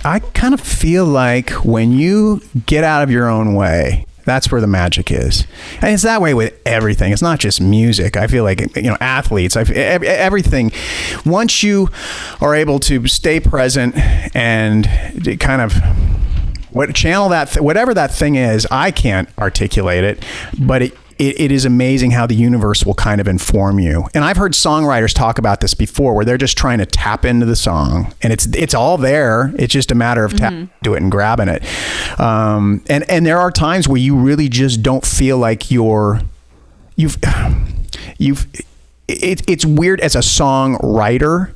I kind of feel like when you get out of your own way, that's where the magic is. And it's that way with everything. It's not just music. I feel like, athletes, everything. Once you are able to stay present and kind of channel that, whatever that thing is, I can't articulate it, but it is amazing how the universe will kind of inform you. And I've heard songwriters talk about this before, where they're just trying to tap into the song, and it's all there. It's just a matter of tapping into it and grabbing it. And there are times where you really just don't feel like it's weird as a songwriter.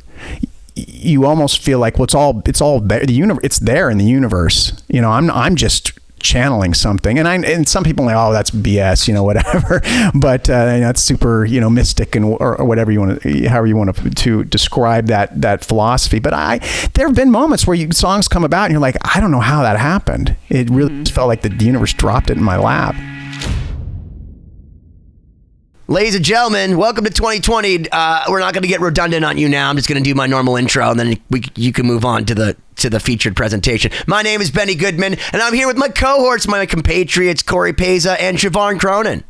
You almost feel like, well, it's all there. It's there in the universe. I'm just channeling something, and some people are like, oh, that's BS, whatever. But that's super, mystic or whatever you want to, however you want to describe that philosophy. But there have been moments where songs come about and you're like, I don't know how that happened. It really felt like the universe dropped it in my lap. Ladies and gentlemen, welcome to 2020. We're not going to get redundant on you now. I'm just going to do my normal intro, and then you can move on to the featured presentation. My name is Benny Goodman, and I'm here with my cohorts, my compatriots, Cory Peza and Siobhán Cronin.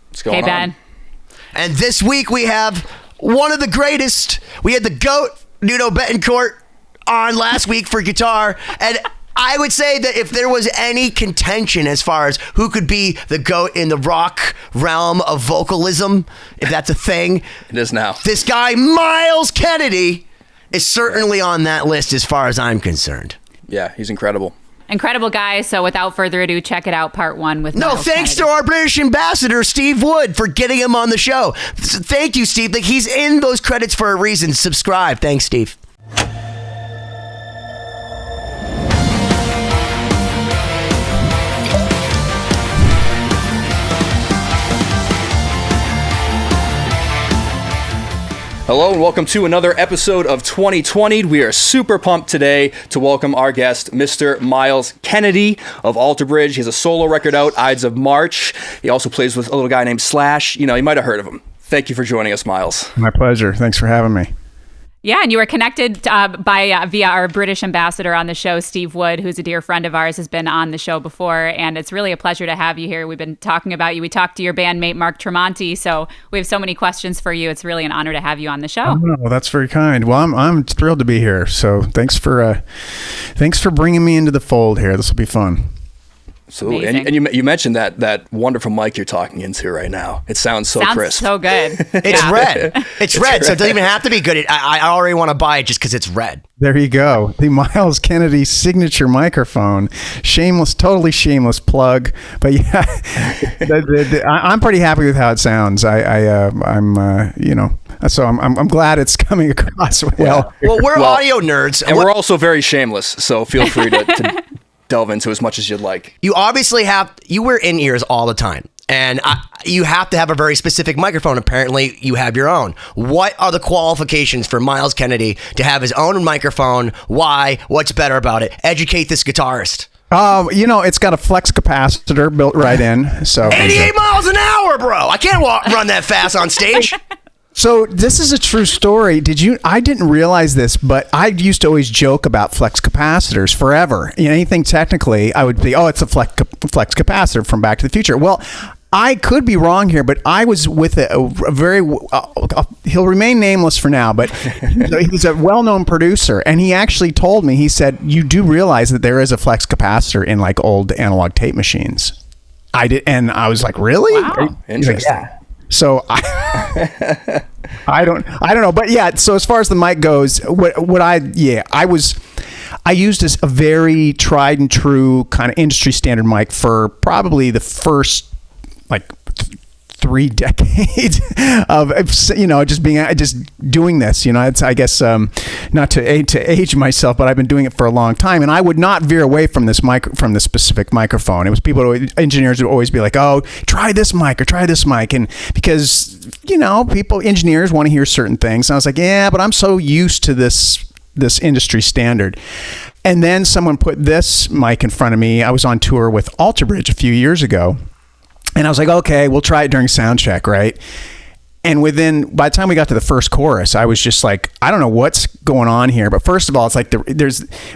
What's going on? Hey, Ben. And this week we have one of the greatest. We had the GOAT, Nuno Betancourt, on last week for guitar, and I would say that if there was any contention as far as who could be the GOAT in the rock realm of vocalism, if that's a thing, It is now. this guy, Myles Kennedy, is certainly on that list as far as I'm concerned. Yeah, he's incredible. Incredible guy. So without further ado, check it out, part 1 with No, Myles thanks Kennedy. to our British ambassador, Steve Wood, for getting him on the show. Thank you, Steve. Like, he's in those credits for a reason. Subscribe. Thanks, Steve. Hello and welcome to another episode of 2020. We are super pumped today to welcome our guest, Mr. Myles Kennedy of Alter Bridge. He has a solo record out, Ides of March. He also plays with a little guy named Slash. You might have heard of him. Thank you for joining us, Myles. My pleasure. Thanks for having me. Yeah, and you were connected via our British ambassador on the show, Steve Wood, who's a dear friend of ours, has been on the show before, and it's really a pleasure to have you here. We've been talking about you. We talked to your bandmate, Mark Tremonti, so we have so many questions for you. It's really an honor to have you on the show. Oh, that's very kind. Well, I'm thrilled to be here. So thanks for bringing me into the fold here. This will be fun. So, and you mentioned that wonderful mic you're talking into right now. It sounds so crisp. So good. It's red. It's red, so it doesn't even have to be good. I already want to buy it just because it's red. There you go. The Myles Kennedy signature microphone. Totally shameless plug. But yeah, I'm pretty happy with how it sounds. So I'm glad it's coming across well. Well, we're audio nerds. And we're also very shameless, so feel free to delve into as much as you'd like. You obviously you wear in-ears all the time. And you have to have a very specific microphone. Apparently, you have your own. What are the qualifications for Myles Kennedy to have his own microphone? Why? What's better about it? Educate this guitarist. It's got a flex capacitor built right in. So 88 miles an hour, bro. I can't run that fast on stage. So this is a true story. I didn't realize this, but I used to always joke about flex capacitors forever. Anything technically, I would be, it's a flex capacitor from Back to the Future. Well, I could be wrong here, but I was with a very, he'll remain nameless for now, but he's a well-known producer, and he actually told me, he said, you do realize that there is a flex capacitor in like old analog tape machines. I did, and I was like, really? Wow. Interesting. Like, yeah. So I don't know, but yeah. So as far as the mic goes, I used a very tried and true kind of industry standard mic for probably the first 3 decades of just doing this. It's, I guess, not to age myself, but I've been doing it for a long time, and I would not veer away from this specific microphone. It was engineers would always be like, "Oh, try this mic or try this mic," and because engineers want to hear certain things, and I was like, "Yeah, but I'm so used to this industry standard." And then someone put this mic in front of me. I was on tour with Alter Bridge a few years ago. And I was like, okay, we'll try it during sound check, right? And by the time we got to the first chorus, I was just like, I don't know what's going on here. But first of all, it's like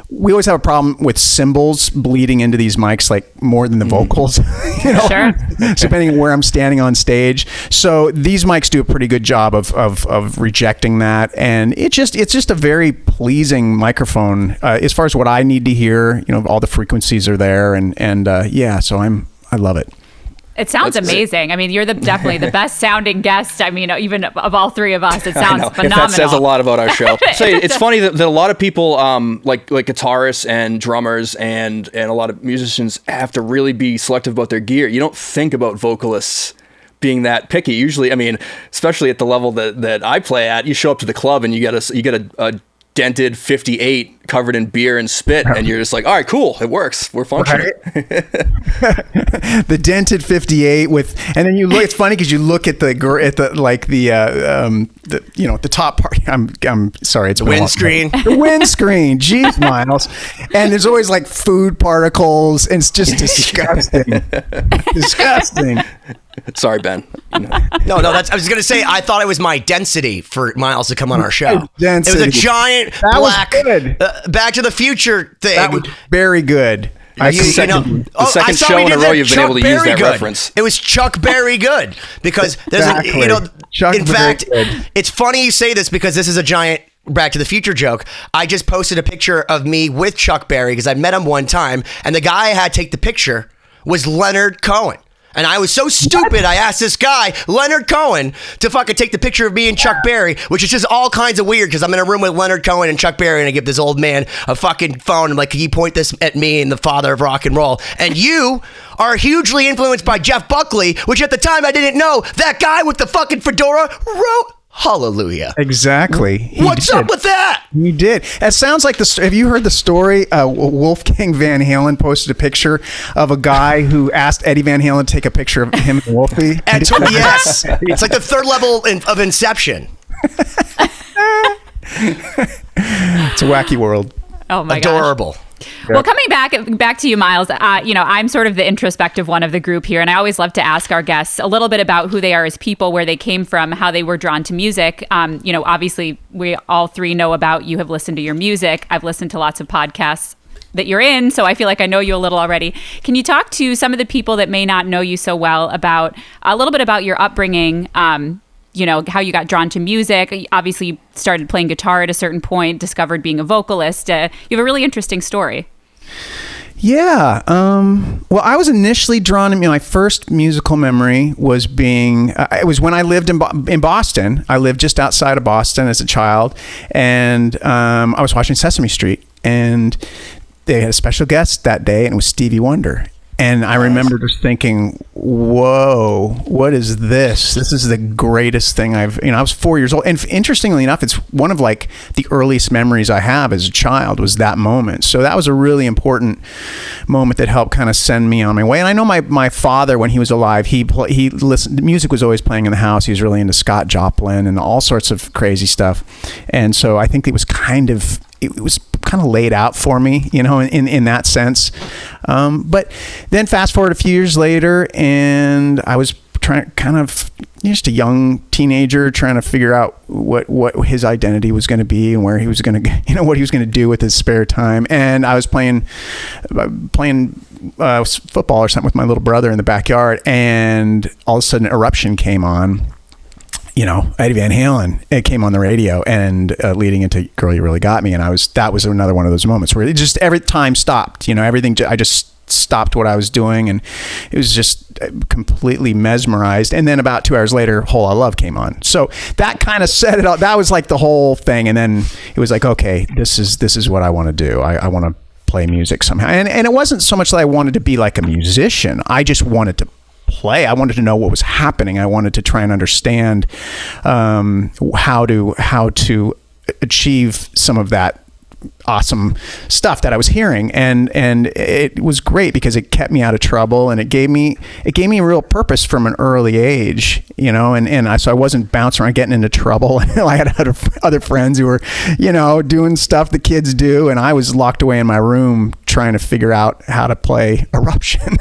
we always have a problem with cymbals bleeding into these mics like more than the vocals, Sure. depending on where I'm standing on stage. So these mics do a pretty good job of rejecting that. And it's just a very pleasing microphone as far as what I need to hear. All the frequencies are there. So I love it. It sounds amazing. I mean, you're definitely the best sounding guest. I mean, even of all three of us, it sounds phenomenal. If that says a lot about our show. It's funny that a lot of people, like guitarists and drummers and a lot of musicians have to really be selective about their gear. You don't think about vocalists being that picky. Usually, I mean, especially at the level that I play at, you show up to the club and you get a dented 58 covered in beer and spit, and you're just like, all right, cool, it works, we're functioning. Right? The dented 58 and then you look. It's funny because you look at the top part. I'm sorry, it's a windscreen. The windscreen. Jeez, Myles. And there's always like food particles, and it's just disgusting. Disgusting. Sorry, Ben. No, I was going to say, I thought it was my density for Myles to come on our show. Density. It was a giant black Back to the Future thing. That was very good. The second show in a row you've been able to use that reference. It was Chuck Berry good because there's in fact, it's funny you say this because this is a giant Back to the Future joke. I just posted a picture of me with Chuck Berry because I met him one time, and the guy I had take the picture was Leonard Cohen. And I was so stupid, I asked this guy, Leonard Cohen, to fucking take the picture of me and Chuck Berry, which is just all kinds of weird because I'm in a room with Leonard Cohen and Chuck Berry, and I give this old man a fucking phone. I'm like, can you point this at me and the father of rock and roll? And you are hugely influenced by Jeff Buckley, which at the time I didn't know. That guy with the fucking fedora wrote Hallelujah. Exactly. What's up with that? He did. It sounds like have you heard the story? Wolfgang Van Halen posted a picture of a guy who asked Eddie Van Halen to take a picture of him and Wolfie. Yes. It's like the third level of Inception. It's a wacky world. Oh my Adorable. Gosh. Well, coming back to you, Myles, I'm sort of the introspective one of the group here, and I always love to ask our guests a little bit about who they are as people, where they came from, how they were drawn to music. Obviously, we all three know about you, have listened to your music. I've listened to lots of podcasts that you're in, so I feel like I know you a little already. Can you talk to some of the people that may not know you so well about a little bit about your upbringing, how you got drawn to music? Obviously, you started playing guitar at a certain point, discovered being a vocalist. You have a really interesting story. Yeah. Well, I was initially drawn to my first musical memory was it was when I lived in Boston. I lived just outside of Boston as a child, and I was watching Sesame Street, and they had a special guest that day, and it was Stevie Wonder. And I remember just thinking, whoa, what is this? This is the greatest thing I was 4 years old. And interestingly enough, it's one of like the earliest memories I have as a child was that moment. So that was a really important moment that helped kind of send me on my way. And I know my father, when he was alive, he listened, music was always playing in the house. He was really into Scott Joplin and all sorts of crazy stuff. And so I think it was kind of laid out for me, in that sense. But then fast forward a few years later, and I was just a young teenager trying to figure out what his identity was going to be and where he was going to, what he was going to do with his spare time. And I was playing football or something with my little brother in the backyard, and all of a sudden Eruption came on. Eddie Van Halen, it came on the radio, and leading into Girl You Really Got Me. And that was another one of those moments where it just, every time stopped, everything, I just stopped what I was doing, and it was just completely mesmerized. And then about 2 hours later, Whole Lotta Love came on. So that kind of set it up. That was like the whole thing. And then it was like, okay, this is what I want to do. I want to play music somehow. And it wasn't so much that I wanted to be like a musician. I just wanted to play. I wanted to know what was happening. I wanted to try and understand how to achieve some of that awesome stuff that I was hearing, and it was great because it kept me out of trouble, and it gave me a real purpose from an early age, so I wasn't bouncing around getting into trouble. I had other friends who were doing stuff the kids do, and I was locked away in my room trying to figure out how to play Eruption.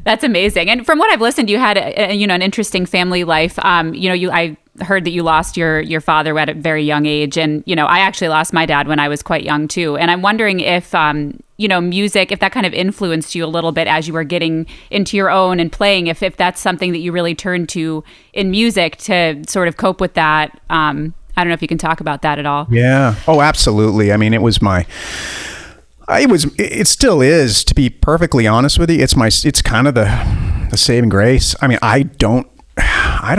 That's amazing. And from what I've listened, you had an interesting family life. I heard that you lost your father at a very young age, and I actually lost my dad when I was quite young too. And I'm wondering if music, if that kind of influenced you a little bit as you were getting into your own and playing, if that's something that you really turned to in music to sort of cope with that. I don't know if you can talk about that at all. Yeah. Oh, absolutely. I mean, it still is, to be perfectly honest with you. It's kind of the saving grace. I mean, I don't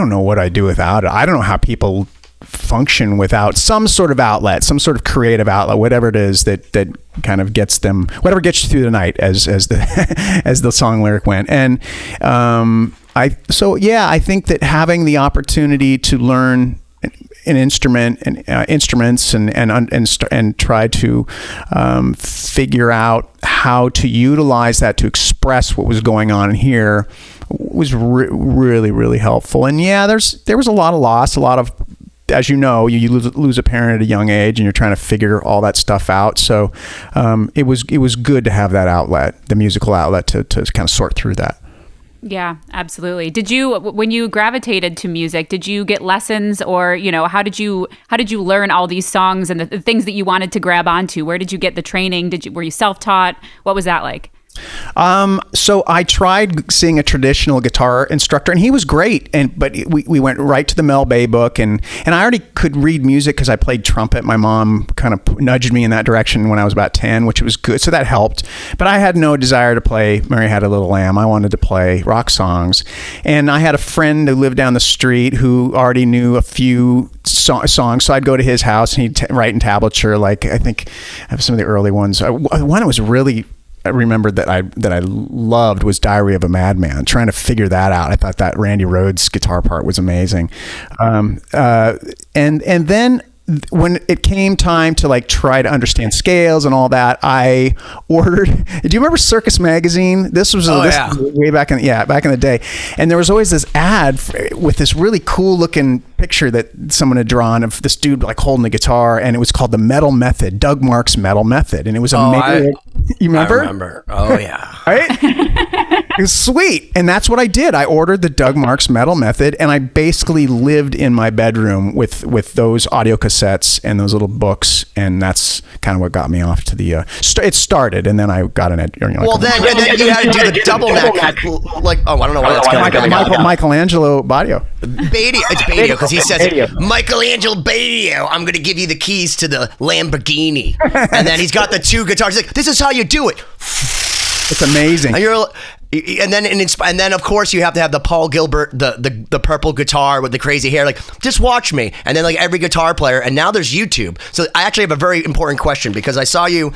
know what I do without it. I don't know how people function without some sort of outlet, some sort of creative outlet, whatever it is that kind of gets them, whatever gets you through the night, as the as the song lyric went. And I think that having the opportunity to learn an instrument and instruments and try to figure out how to utilize that to express what was going on here was really, really helpful. And yeah, there was a lot of loss, a lot of, as you know, you lose a parent at a young age and you're trying to figure all that stuff out. So it was good to have that outlet, the musical outlet, to kind of sort through that. Yeah, absolutely. Did you, when you gravitated to music, did you get lessons, or how did you learn all these songs and the things that you wanted to grab onto? Where did you get the training? Were you self-taught? What was that like? So I tried seeing a traditional guitar instructor, and he was great. But we went right to the Mel Bay book, and I already could read music because I played trumpet. My mom kind of nudged me in that direction when I was about 10, which was good. So that helped. But I had no desire to play Mary Had a Little Lamb. I wanted to play rock songs. And I had a friend who lived down the street who already knew a few songs. So I'd go to his house and he'd write in tablature, like I think I have some of the early ones. One that was really, I remembered that I loved was Diary of a Madman. Trying to figure that out, I thought that Randy Rhoads guitar part was amazing. And then when it came time to try to understand scales and all that, I ordered. Do you remember Circus Magazine? This was way back in the day, and there was always this ad with this really cool looking picture that someone had drawn of this dude holding a guitar, and it was called the Metal Method, Doug Mark's Metal Method, and it was amazing. You remember? I remember. Oh yeah. Right? It was sweet. And that's what I did. I ordered the Doug Marks Metal Method, and I basically lived in my bedroom with those audio cassettes and those little books, and that's kind of what got me off to the it started, and then I got an then you had to do the double neck, I don't know why that's coming. Michelangelo Badio. It's Badio, because he says Michelangelo Badio, I'm going to give you the keys to the Lamborghini. And then he's got the two guitars. He's like, this is how you do it. It's amazing. And then of course you have to have the Paul Gilbert, the purple guitar with the crazy hair. Just watch me. And then every guitar player. And now there's YouTube. So I actually have a very important question, because I saw you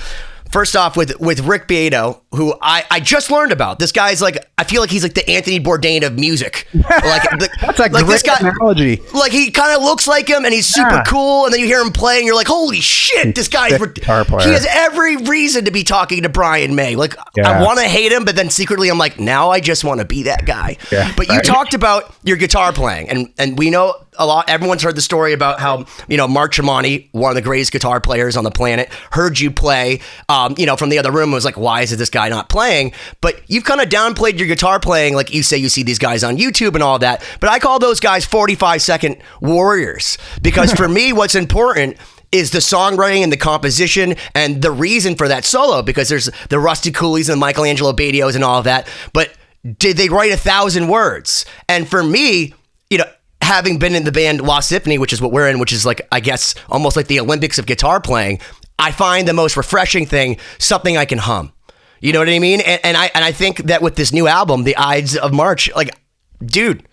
first off with Rick Beato, who I just learned about. This guy's I feel like he's the Anthony Bourdain of music. That's a great this guy, analogy. He kind of looks like him, and he's super cool. And then you hear him play, and you're like, holy shit, this guy's guitar player. He has every reason to be talking to Brian May. I want to hate him, but then secretly I'm like, now I just want to be that guy. Yeah, but you talked about your guitar playing, and we know a lot. Everyone's heard the story about how Mark Tremonti, one of the greatest guitar players on the planet, heard you play. From the other room, was like, why is this guy not playing? But you've kind of downplayed your guitar playing. Like you say, you see these guys on YouTube and all that. But I call those guys 45-second warriors, because for me, what's important is the songwriting and the composition and the reason for that solo, because there's the Rusty Coolies and Michelangelo Badios and all of that. But did they write 1,000 words? And for me, having been in the band Lost Symphony, which is what we're in, which is I guess almost like the Olympics of guitar playing, I find the most refreshing thing something I can hum. You know what I mean? And I think that with this new album, The Ides of March, dude,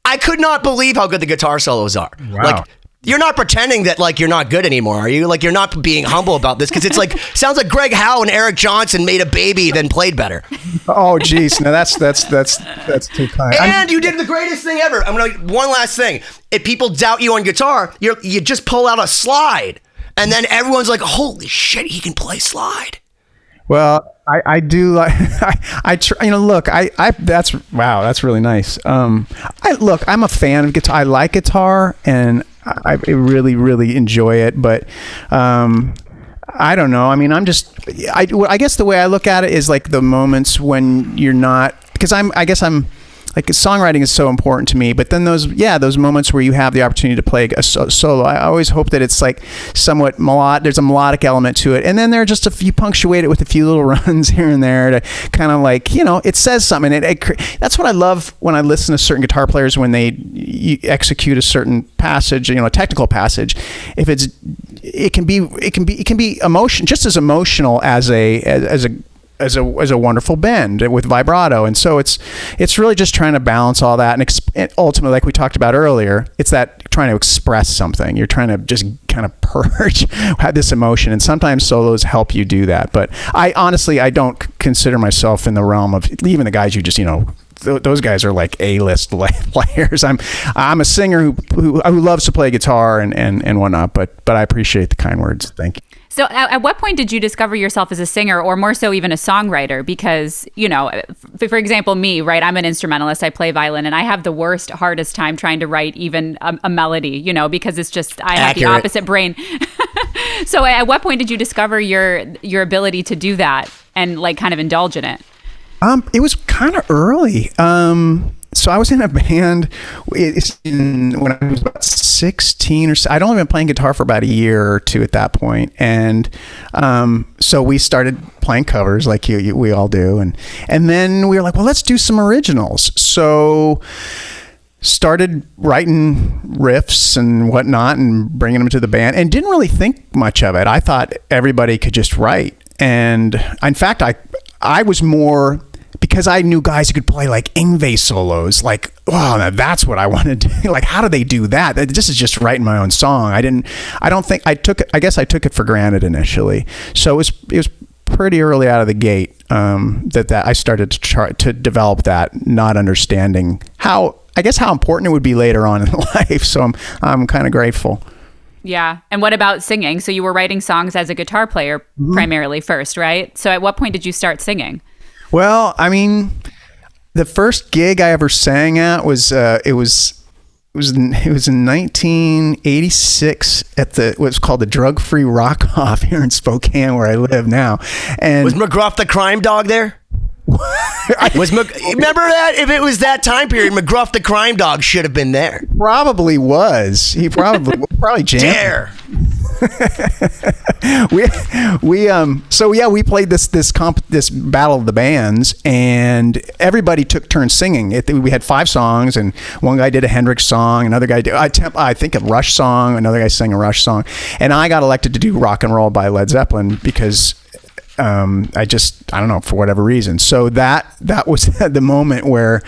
I could not believe how good the guitar solos are. Wow. You're not pretending that you're not good anymore, are you? You're not being humble about this, because it's sounds like Greg Howe and Eric Johnson made a baby then played better. Oh geez, no, that's too kind. And you did the greatest thing ever. One last thing. If people doubt you on guitar, you just pull out a slide, and then everyone's like, "Holy shit, he can play slide." Well, I do like that's really nice. I'm a fan of guitar. I like guitar, and I really, really enjoy it, but I don't know. I mean, I guess the way I look at it is like the moments when you're not, because I guess I'm like, songwriting is so important to me, but then those moments where you have the opportunity to play a solo, I always hope that it's like somewhat there's a melodic element to it. And then there are just you punctuate it with a few little runs here and there to kind of like, it says something. That's what I love when I listen to certain guitar players when they execute a certain passage, a technical passage. It can be emotion, just as emotional as a wonderful bend with vibrato. And so it's really just trying to balance all that. And ultimately, like we talked about earlier, it's that trying to express something. You're trying to just kind of purge this emotion. And sometimes solos help you do that. But I don't consider myself in the realm of even the guys you just, those guys are like A-list players. I'm a singer who loves to play guitar and whatnot, but I appreciate the kind words. Thank you. So at what point did you discover yourself as a singer, or more so even a songwriter? Because, for example, me, right, I'm an instrumentalist, I play violin, and I have the hardest time trying to write even a melody, because it's just, I have the opposite brain. So at what point did you discover your ability to do that and like kind of indulge in it? It was kind of early. So I was in a band when I was about 16 or so. I'd only been playing guitar for about a year or two at that point. And so we started playing covers like we all do. And then we were like, well, let's do some originals. So started writing riffs and whatnot and bringing them to the band, and didn't really think much of it. I thought everybody could just write. And in fact, I was more... because I knew guys who could play like Yngwie solos, like, wow, now that's what I want to do. Like, how do they do that? This is just writing my own song. I guess I took it for granted initially. So it was pretty early out of the gate that I started to try to develop that, not understanding how important it would be later on in life. So I'm kind of grateful. Yeah. And what about singing? So you were writing songs as a guitar player primarily first, right? So at what point did you start singing? Well, I mean, the first gig I ever sang at was it was in 1986 at what's called the Drug Free Rock Off here in Spokane, where I live now. And was McGruff the crime dog there? Remember that? If it was that time period, McGruff the crime dog should have been there. Probably was. He probably jammed. Dare. we played this battle of the bands, and everybody took turns singing. We had 5 songs, and one guy did a Hendrix song, another guy did I think a Rush song, another guy sang a Rush song, and I got elected to do Rock and Roll by Led Zeppelin because I don't know, for whatever reason. So that was the moment where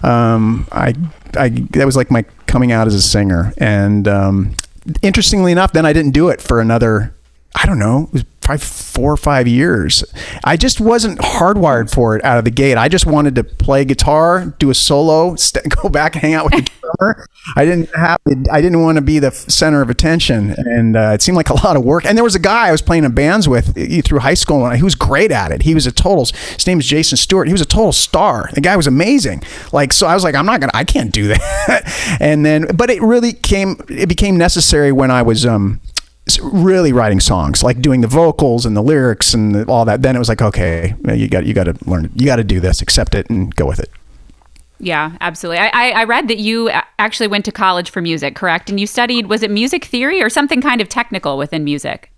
that was like my coming out as a singer. And interestingly enough, then I didn't do it for another, I don't know, it was probably 4 or 5 years. I just wasn't hardwired for it out of the gate. I just wanted to play guitar, do a solo, go back and hang out with the drummer. I didn't want to be the center of attention, and it seemed like a lot of work. And there was a guy I was playing in bands with through high school, and he was great at it. His name is Jason Stewart. He was a total star. The guy was amazing. Like, so I was like, I can't do that. And then, but it became necessary when I was really writing songs, like doing the vocals and the lyrics and all that. Then it was like, okay, you got to learn it. You got to do this, accept it, and go with it. Yeah, absolutely. I read that you actually went to college for music, correct? And you studied, was it music theory or something kind of technical within music?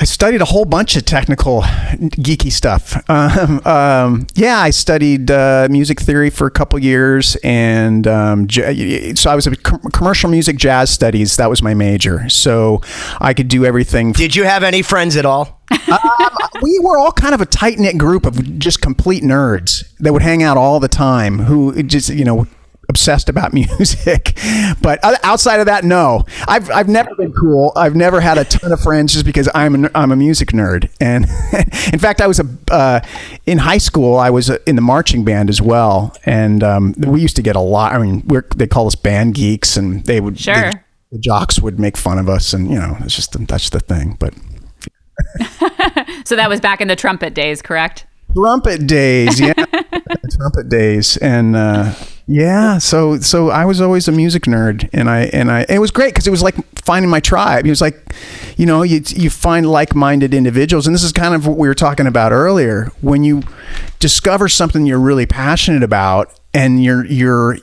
I studied a whole bunch of technical, geeky stuff. I studied music theory for a couple years, and so I was a commercial music jazz studies. That was my major, so I could do everything. Did you have any friends at all? We were all kind of a tight-knit group of just complete nerds that would hang out all the time, who just, obsessed about music. But outside of that, no. I've never been cool. I've never had a ton of friends just because I'm a music nerd. And in fact, I was in high school. I was in the marching band as well, and we used to get a lot. I mean, they call us band geeks, and they would the jocks would make fun of us, and it's just that's the thing. But so that was back in the trumpet days, correct? Trumpet days, yeah. Trumpet days, and Yeah, so I was always a music nerd, and it was great because it was like finding my tribe. It was like, you find like-minded individuals, and this is kind of what we were talking about earlier. When you discover something you're really passionate about, and you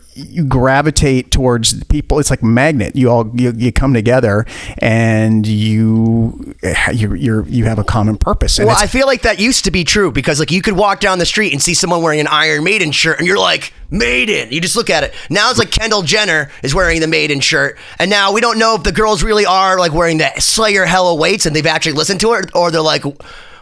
gravitate towards people, it's like a magnet. You come together, and you have a common purpose. And well, I feel like that used to be true because like you could walk down the street and see someone wearing an Iron Maiden shirt, and you're like, Maiden. You just look at it. Now it's like Kendall Jenner is wearing the Maiden shirt, and now we don't know if the girls really are like wearing the Slayer Hell Awaits and they've actually listened to it, or they're like,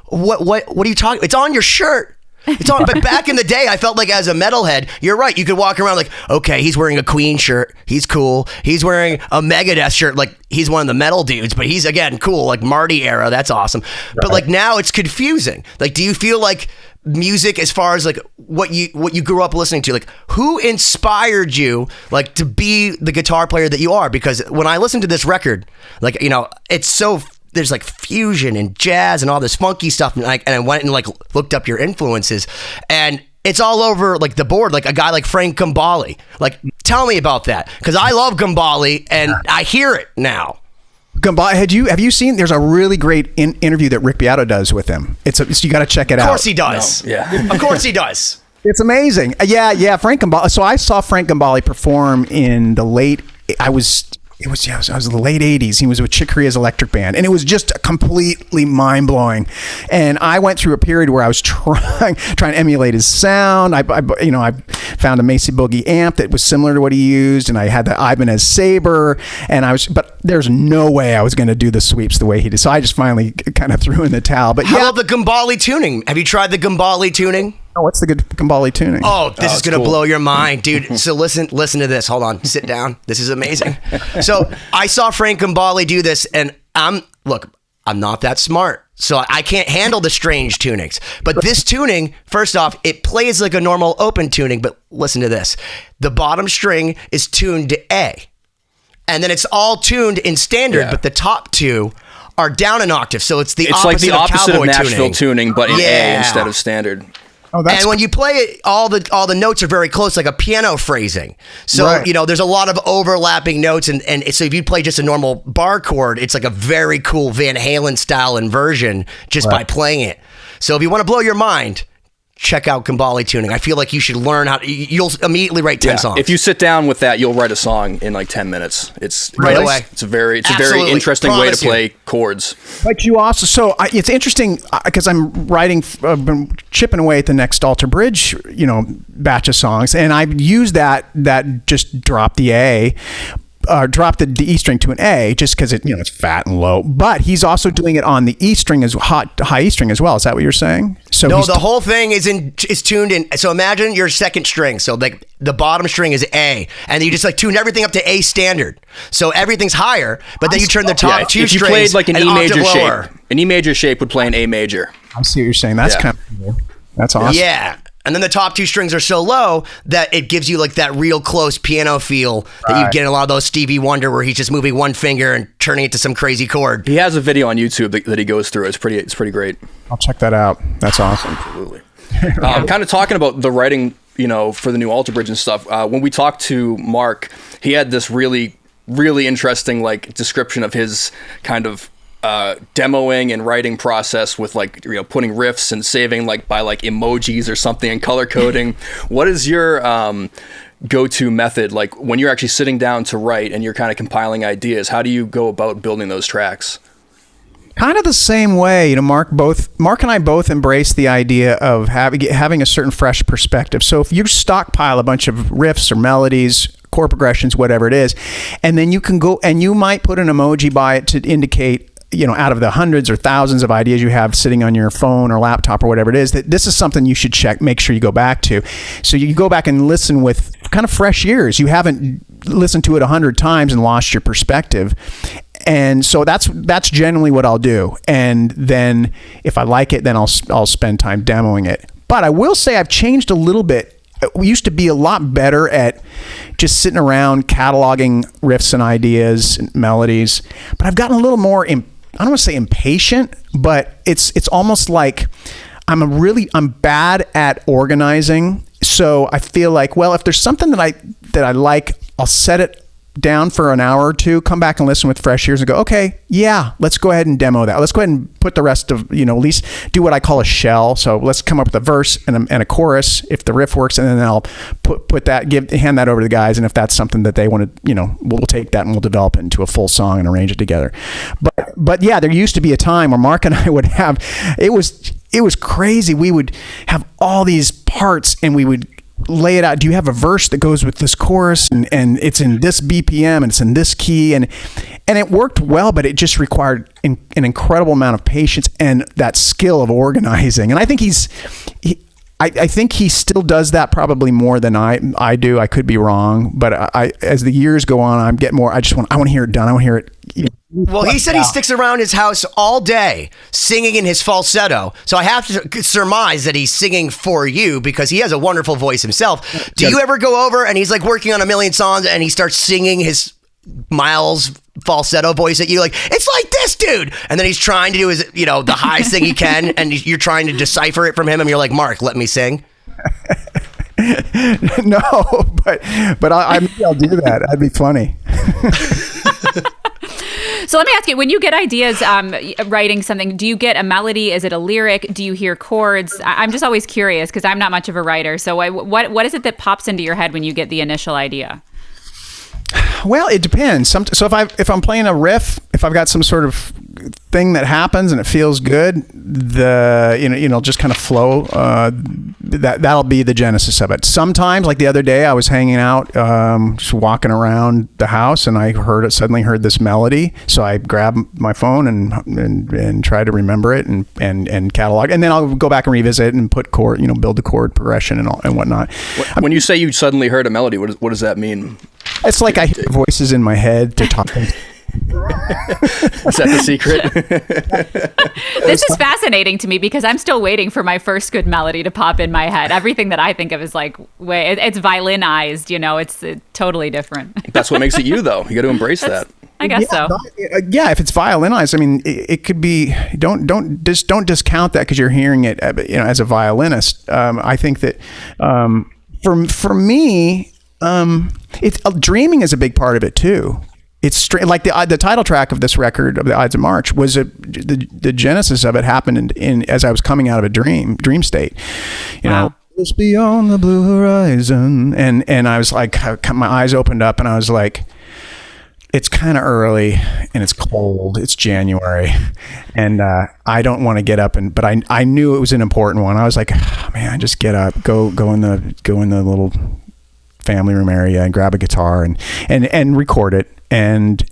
what are you talking? It's on your shirt. It's on, but back in the day, I felt like as a metalhead, you're right. You could walk around like, okay, he's wearing a Queen shirt. He's cool. He's wearing a Megadeth shirt. Like he's one of the metal dudes, but he's again cool. Like Marty era. That's awesome. Right. But like now it's confusing. Like, do you feel like music, as far as like what you grew up listening to, like who inspired you like to be the guitar player that you are? Because when I listened to this record, like, it's so, there's like fusion and jazz and all this funky stuff, and I went and like looked up your influences, and it's all over like the board, like a guy like Frank Gambale. Like, tell me about that, because I love Gambale and I hear it now. Gambale, have you seen? There's a really great interview that Rick Beato does with him. You got to check it out. Of course he does. No, yeah, of course he does. It's amazing. Yeah. Frank Gambale. So I saw Frank Gambale perform in the late. I was in the late 80s. He was with Chick Corea's Electric Band, and it was just completely mind-blowing. And I went through a period where I was trying to emulate his sound. I found a Macy Boogie amp that was similar to what he used, and I had the Ibanez Sabre, but there's no way I was going to do the sweeps the way he did. So I just finally kind of threw in the towel. But how about the Gambale tuning? Have you tried the Gambale tuning? Oh, what's the good Gambale tuning? Oh, this is going to blow your mind, dude. So listen to this. Hold on. Sit down. This is amazing. So I saw Frank Gambale do this, and I'm not that smart, so I can't handle the strange tunings. But this tuning, first off, it plays like a normal open tuning, but listen to this. The bottom string is tuned to A, and then it's all tuned in standard, but the top two are down an octave, so it's opposite like the opposite of Nashville tuning, but in A instead of standard. Oh, and when you play it, all the notes are very close, like a piano phrasing. So, right. There's a lot of overlapping notes. And so if you play just a normal bar chord, it's like a very cool Van Halen style inversion just by playing it. So if you want to blow your mind, check out Gambale tuning. I feel like you should learn you'll immediately write 10 songs. If you sit down with that, you'll write a song in like 10 minutes. It's right away. It's a very interesting way to play chords. But you also, it's interesting because I'm been chipping away at the next Alter Bridge, batch of songs, and I've used that just drop the A. Drop the E string to an A just because it's fat and low. But he's also doing it on the E string high E string as well. Is that what you're saying? So no, the whole thing is tuned in. So imagine your second string. So like the bottom string is A, and you just like tune everything up to A standard. So everything's higher, but then you turn the top two strings. If you played like an E major shape, an E major shape would play an A major. I see what you're saying. That's kind of cool. That's awesome. Yeah. And then the top two strings are so low that it gives you like that real close piano feel that you get in a lot of those Stevie Wonder where he's just moving one finger and turning it to some crazy chord. He has a video on YouTube that he goes through. It's pretty great. I'll check that out. That's awesome. Absolutely. Kind of talking about the writing, for the new Alter Bridge and stuff. When we talked to Mark, he had this really, really interesting like description of his kind of demoing and writing process with like putting riffs and saving like by like emojis or something and color coding. What is your go-to method, like when you're actually sitting down to write and you're kind of compiling ideas? How do you go about building those tracks? Kind of the same way. Mark and I both embrace the idea of having a certain fresh perspective. So if you stockpile a bunch of riffs or melodies, chord progressions, whatever it is, and then you can go and you might put an emoji by it to indicate, out of the hundreds or thousands of ideas you have sitting on your phone or laptop or whatever it is, that this is something you should make sure you go back to. So you go back and listen with kind of fresh ears. You haven't listened to it 100 times and lost your perspective. And so that's generally what I'll do. And then if I like it, then I'll spend time demoing it. But I will say I've changed a little bit. We used to be a lot better at just sitting around cataloging riffs and ideas and melodies, but I've gotten a little more, I don't want to say impatient, but it's almost like I'm bad at organizing so I feel like, well, if there's something that I like, I'll set it down for an hour or two, come back and listen with fresh ears and go, okay, yeah, let's go ahead and demo that. Let's go ahead and put the rest of, at least do what I call a shell. So let's come up with a verse and a chorus if the riff works, and then I'll hand that over to the guys. And if that's something that they want to, we'll take that and we'll develop it into a full song and arrange it together. But yeah, there used to be a time where Mark and I would have, it was crazy. We would have all these parts and we would lay it out. Do you have a verse that goes with this chorus and it's in this BPM and it's in this key, and it worked well, but it just required an incredible amount of patience and that skill of organizing. And I think I think he still does that probably more than I do. I could be wrong, but as the years go on, I'm getting more. I want to hear it done. I want to hear it. Well, he said he sticks around his house all day singing in his falsetto. So I have to surmise that he's singing for you because he has a wonderful voice himself. Do you ever go over and he's like working on a million songs and he starts singing his Myles falsetto voice at you like, it's like this, dude? And then he's trying to do his, the highest thing he can, and you're trying to decipher it from him, and you're like, Mark, let me sing. No, but maybe I'll do that. That'd be funny. So let me ask you, when you get ideas writing something, do you get a melody? Is it a lyric? Do you hear chords? I'm just always curious because I'm not much of a writer. So what is it that pops into your head when you get the initial idea? Well, it depends. So if I'm playing a riff, if I've got some sort of thing that happens and it feels good, just kind of flow. That'll be the genesis of it. Sometimes, like the other day, I was hanging out, just walking around the house, and I suddenly heard this melody. So I grabbed my phone and try to remember it and catalog, and then I'll go back and revisit it and put chord, build the chord progression and whatnot. When you say you suddenly heard a melody, what does that mean? It's like I hear voices in my head to talk. Is that the secret? This is fascinating to me because I'm still waiting for my first good melody to pop in my head. Everything that I think of is like, it's violinized, it's totally different. That's what makes it you, though. You got to embrace that. I guess so. Yeah, if it's violinized, I mean, it could be. Don't discount that because you're hearing it, as a violinist. I think that for me, it's dreaming is a big part of it too. It's like the title track of this record, of the Ides of March, was the genesis of it happened in as I was coming out of a dream state, just beyond the blue horizon, and I was like, my eyes opened up and I was like, it's kind of early and it's cold. It's January, and I don't want to get up but I knew it was an important one. I was like, oh, man, just get up, go in the little family room area and grab a guitar and record it and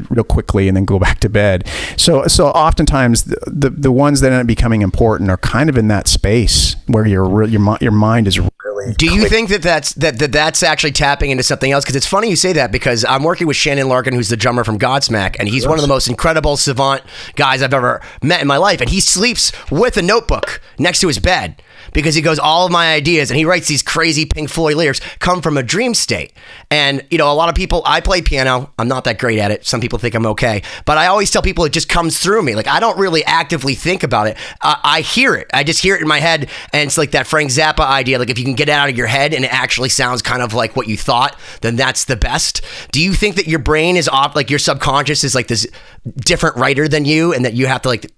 real quickly and then go back to bed. So oftentimes the ones that end up becoming important are kind of in that space where your mind is really. Do you think that's actually tapping into something else? Because it's funny you say that, because I'm working with Shannon Larkin, who's the drummer from Godsmack, and he's one of the most incredible savant guys I've ever met in my life. And he sleeps with a notebook next to his bed, because he goes, all of my ideas, and he writes these crazy Pink Floyd lyrics, come from a dream state. And, a lot of people, I play piano. I'm not that great at it. Some people think I'm okay. But I always tell people it just comes through me. Like, I don't really actively think about it. I hear it. I just hear it in my head. And it's like that Frank Zappa idea. Like, if you can get it out of your head and it actually sounds kind of like what you thought, then that's the best. Do you think that your brain is off, like your subconscious is like this different writer than you, and that you have to like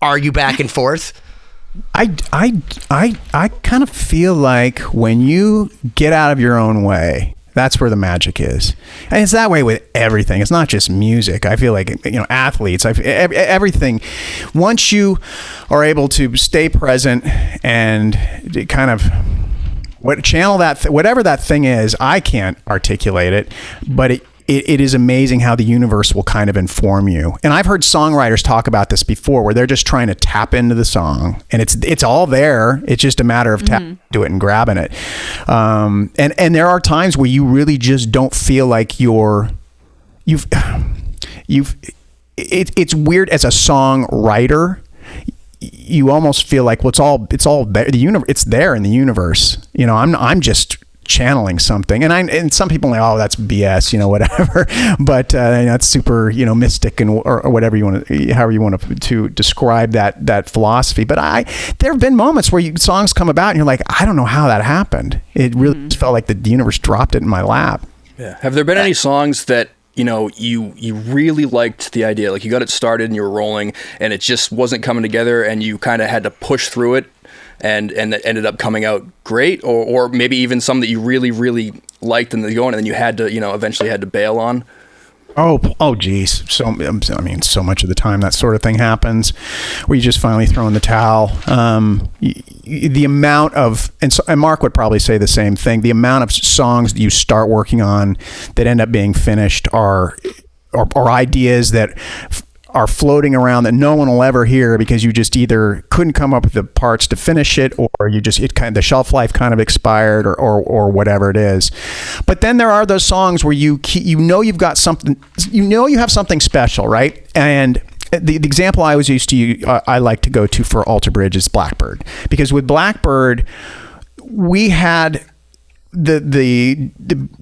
argue back and forth? I kind of feel like when you get out of your own way, that's where the magic is. And it's that way with everything. It's not just music. I feel like, athletes, everything. Once you are able to stay present and kind of channel that, whatever that thing is, I can't articulate it, but it is amazing how the universe will kind of inform you. And I've heard songwriters talk about this before, where they're just trying to tap into the song, and it's all there. It's just a matter of tapping into it and grabbing it. And there are times where you really just don't feel like it's weird as a songwriter. You almost feel like, well, it's all there. The universe, it's there in the universe. I'm just channeling something. And some people are like, oh, that's BS, whatever. But that's super, mystic or whatever you want to, however you want to describe that philosophy. But there have been moments where songs come about and you're like, I don't know how that happened. It really felt like the universe dropped it in my lap. Yeah. Have there been any songs that you really liked the idea, like you got it started and you were rolling and it just wasn't coming together and you kind of had to push through it and that ended up coming out great, or maybe even some that you really, really liked and then you had to, eventually had to bail on? Oh, geez. So much of the time that sort of thing happens where you just finally throw in the towel. The amount of, and Mark would probably say the same thing, the amount of songs that you start working on that end up being finished are ideas that are floating around that no one will ever hear because you just either couldn't come up with the parts to finish it, or the shelf life kind of expired, or whatever it is. But then there are those songs where you've got something, you have something special, right? And the example I like to go to for Alter Bridge is Blackbird, because with Blackbird we had the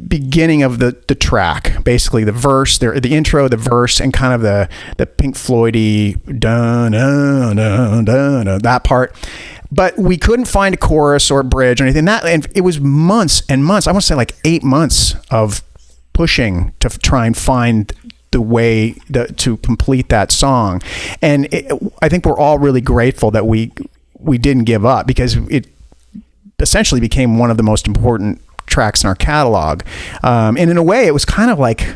beginning of the track, basically the verse, the intro, the verse, and kind of the Pink Floyd-y dun, dun, dun, dun, dun, that part. But we couldn't find a chorus or a bridge or anything. And it was months and months. I want to say like 8 months of pushing to try and find the way to complete that song. And I think we're all really grateful that we didn't give up, because it essentially became one of the most important tracks in our catalog. And in a way, it was kind of like,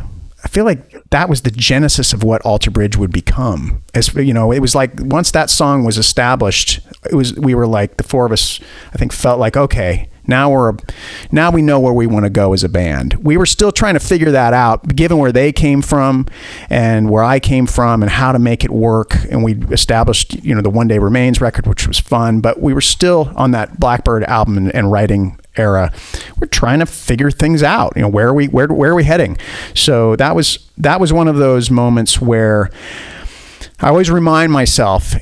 I feel like that was the genesis of what Alter Bridge would become. It was like once that song was established, we were like, the four of us, I think, felt like, okay, now we know where we want to go as a band. We were still trying to figure that out, given where they came from and where I came from and how to make it work. And we established, the One Day Remains record, which was fun, but we were still on that Blackbird album and writing era. We're trying to figure things out. Where are we heading? So that was one of those moments where I always remind myself,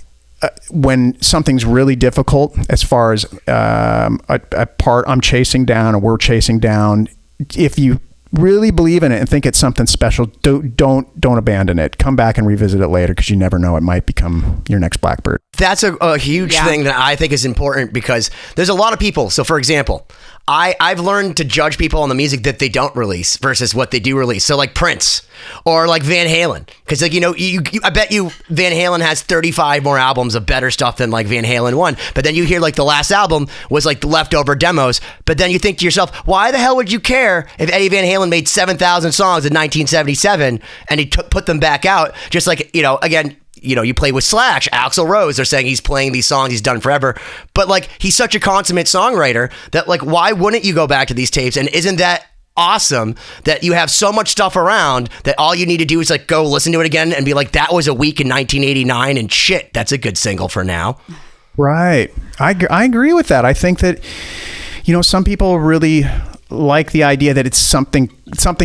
when something's really difficult, as far as a part I'm chasing down or we're chasing down, if you really believe in it and think it's something special, don't abandon it. Come back and revisit it later, because you never know, it might become your next Blackbird. That's a huge thing that I think is important, because there's a lot of people. So for example, I've learned to judge people on the music that they don't release versus what they do release. So like Prince or like Van Halen, because like, I bet you Van Halen has 35 more albums of better stuff than like Van Halen 1. But then you hear like the last album was like the leftover demos. But then you think to yourself, why the hell would you care if Eddie Van Halen made 7,000 songs in 1977 and he put them back out? Just like, again, you play with Slash, Axl Rose, they're saying he's playing these songs he's done forever. But like, he's such a consummate songwriter that like, why wouldn't you go back to these tapes? And isn't that awesome that you have so much stuff around that all you need to do is like go listen to it again and be like, that was a week in 1989 and shit, that's a good single for now. Right. I agree with that. I think that, some people really like the idea that it's something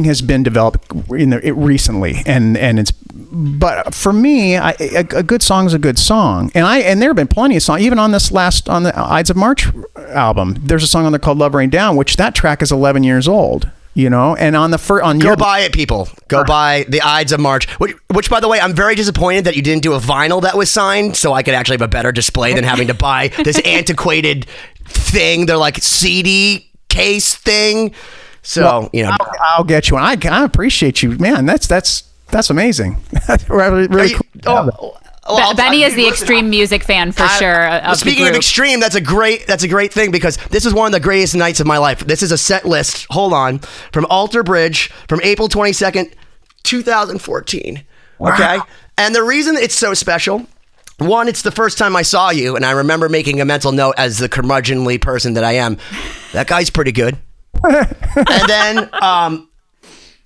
has been developed recently, and it's. But for me, a good song is a good song, and there have been plenty of songs. Even on the Ides of March album, there's a song on there called "Love Rain Down," which that track is 11 years old. And on the go buy it, people. Go buy the Ides of March. Which, by the way, I'm very disappointed that you didn't do a vinyl that was signed, so I could actually have a better display than having to buy this antiquated thing. They're like CD case thing. So I'll get you one. I appreciate you, man. That's amazing. really cool. Benny is the extreme music fan for sure. Speaking of extreme, that's a great thing, because this is one of the greatest nights of my life. This is a set list. Hold on, from Alter Bridge from April 22nd, 2014. Wow. Okay, and the reason it's so special. One, it's the first time I saw you, and I remember making a mental note as the curmudgeonly person that I am. That guy's pretty good. And then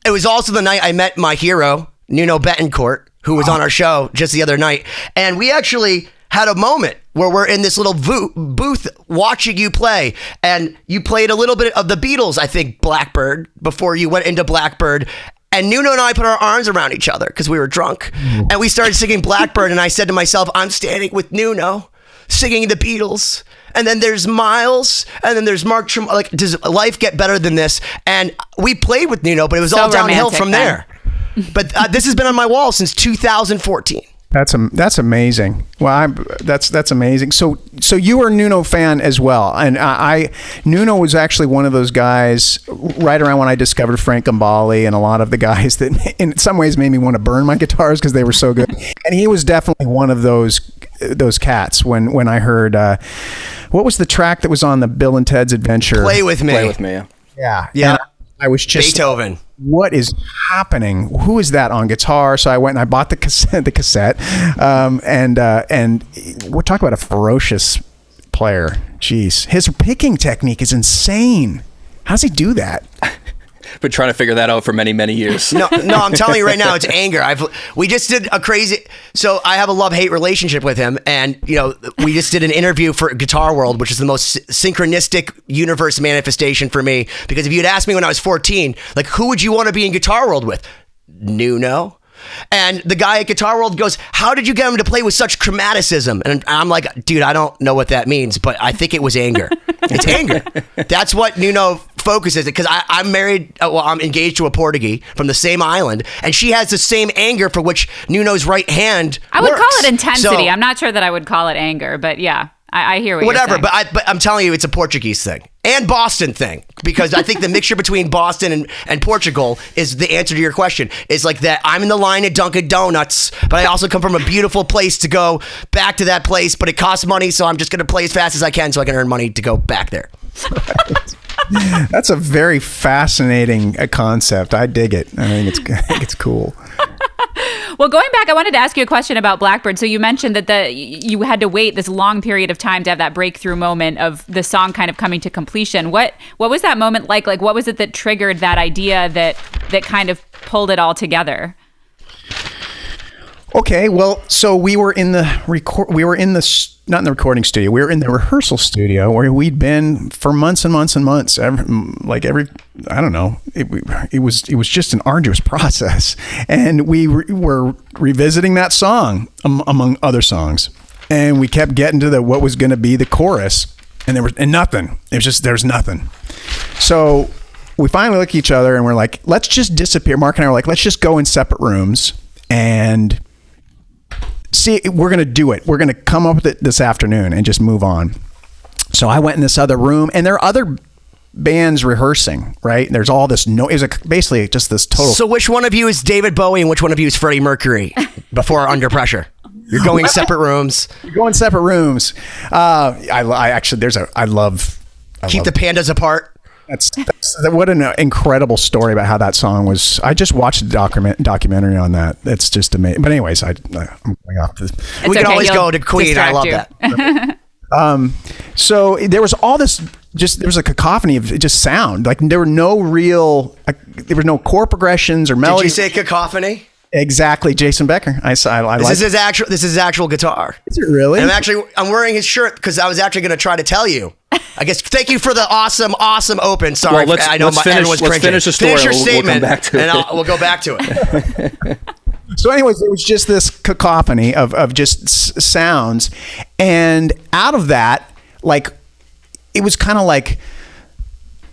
it was also the night I met my hero, Nuno Betancourt, who was on our show just the other night. And we actually had a moment where we're in this little booth watching you play. And you played a little bit of the Beatles, I think, Blackbird, before you went into Blackbird. And Nuno and I put our arms around each other because we were drunk. And we started singing Blackbird. And I said to myself, I'm standing with Nuno. singing the Beatles. And then there's Myles, and then there's Mark. Like, does life get better than this? And we played with Nuno, but it was all downhill from there. But this has been on my wall since 2014. That's amazing. Well, that's amazing. So you were a Nuno fan as well, and Nuno was actually one of those guys right around when I discovered Frank Gambale and a lot of the guys that in some ways made me want to burn my guitars because they were so good. And he was definitely one of those cats when I heard what was the track that was on the Bill and Ted's Adventure? Play with me. Play with me. Yeah. And I was just Beethoven. What is happening? Who is that on guitar? So I went and I bought the cassette, and we're talking about a ferocious player. Jeez, his picking technique is insane. How does he do that? Been trying to figure that out for many, many years. No, I'm telling you right now, it's anger. We just did a crazy. So I have a love-hate relationship with him, and we just did an interview for Guitar World, which is the most synchronistic universe manifestation for me. Because if you had asked me when I was 14, like, who would you want to be in Guitar World with? Nuno. And the guy at Guitar World goes, how did you get him to play with such chromaticism? And I'm like, dude, I don't know what that means, but I think it was anger. It's anger. That's what Nuno focuses, because I'm married, I'm engaged to a Portuguese from the same island, and she has the same anger for which Nuno's right hand I would works. call it intensity. So, I'm not sure that I would call it anger, but yeah, I hear what whatever, you're saying. but I'm telling you, it's a Portuguese thing and Boston thing, because I think the mixture between Boston and Portugal is the answer to your question. It's like that I'm in the line at Dunkin' Donuts, but I also come from a beautiful place to go back to that place, but it costs money, so I'm just going to play as fast as I can so I can earn money to go back there. That's a very fascinating concept. I dig it. I think it's cool. Well, going back, I wanted to ask you a question about Blackbird. So you mentioned that you had to wait this long period of time to have that breakthrough moment of the song kind of coming to completion. What was that moment like? Like, what was it that triggered that idea that kind of pulled it all together? Okay, well, so we were in the not in the recording studio. We were in the rehearsal studio where we'd been for months and months and months. I don't know. It was just an arduous process, and we were revisiting that song among other songs, and we kept getting to what was going to be the chorus, and there was nothing. There's nothing. So we finally look at each other and we're like, let's just disappear. Mark and I were like, let's just go in separate rooms and see, we're going to do it. We're going to come up with it this afternoon and just move on. So I went in this other room, and there are other bands rehearsing, right? There's all this noise. It was basically just this total. So which one of you is David Bowie and which one of you is Freddie Mercury before Under Pressure? You're going separate rooms. You're going separate rooms. I love Keep the pandas apart. That's what an incredible story about how that song was. I just watched a documentary on that. It's just amazing. But anyways, I'm going off this. We can always go to Queen. I love that. So there was all this, there was a cacophony of just sound. Like there were no chord progressions or melody. Did you say cacophony? Exactly, Jason Becker. This is his actual guitar. Is it really? And I'm wearing his shirt because I was actually going to try to tell you. I guess thank you for the awesome open. Sorry, well, everyone's cringing. Let's finish the story. Finish your statement, we'll come back to and it. we'll go back to it. So anyways, it was just this cacophony of just sounds, and out of that, like, it was kind of like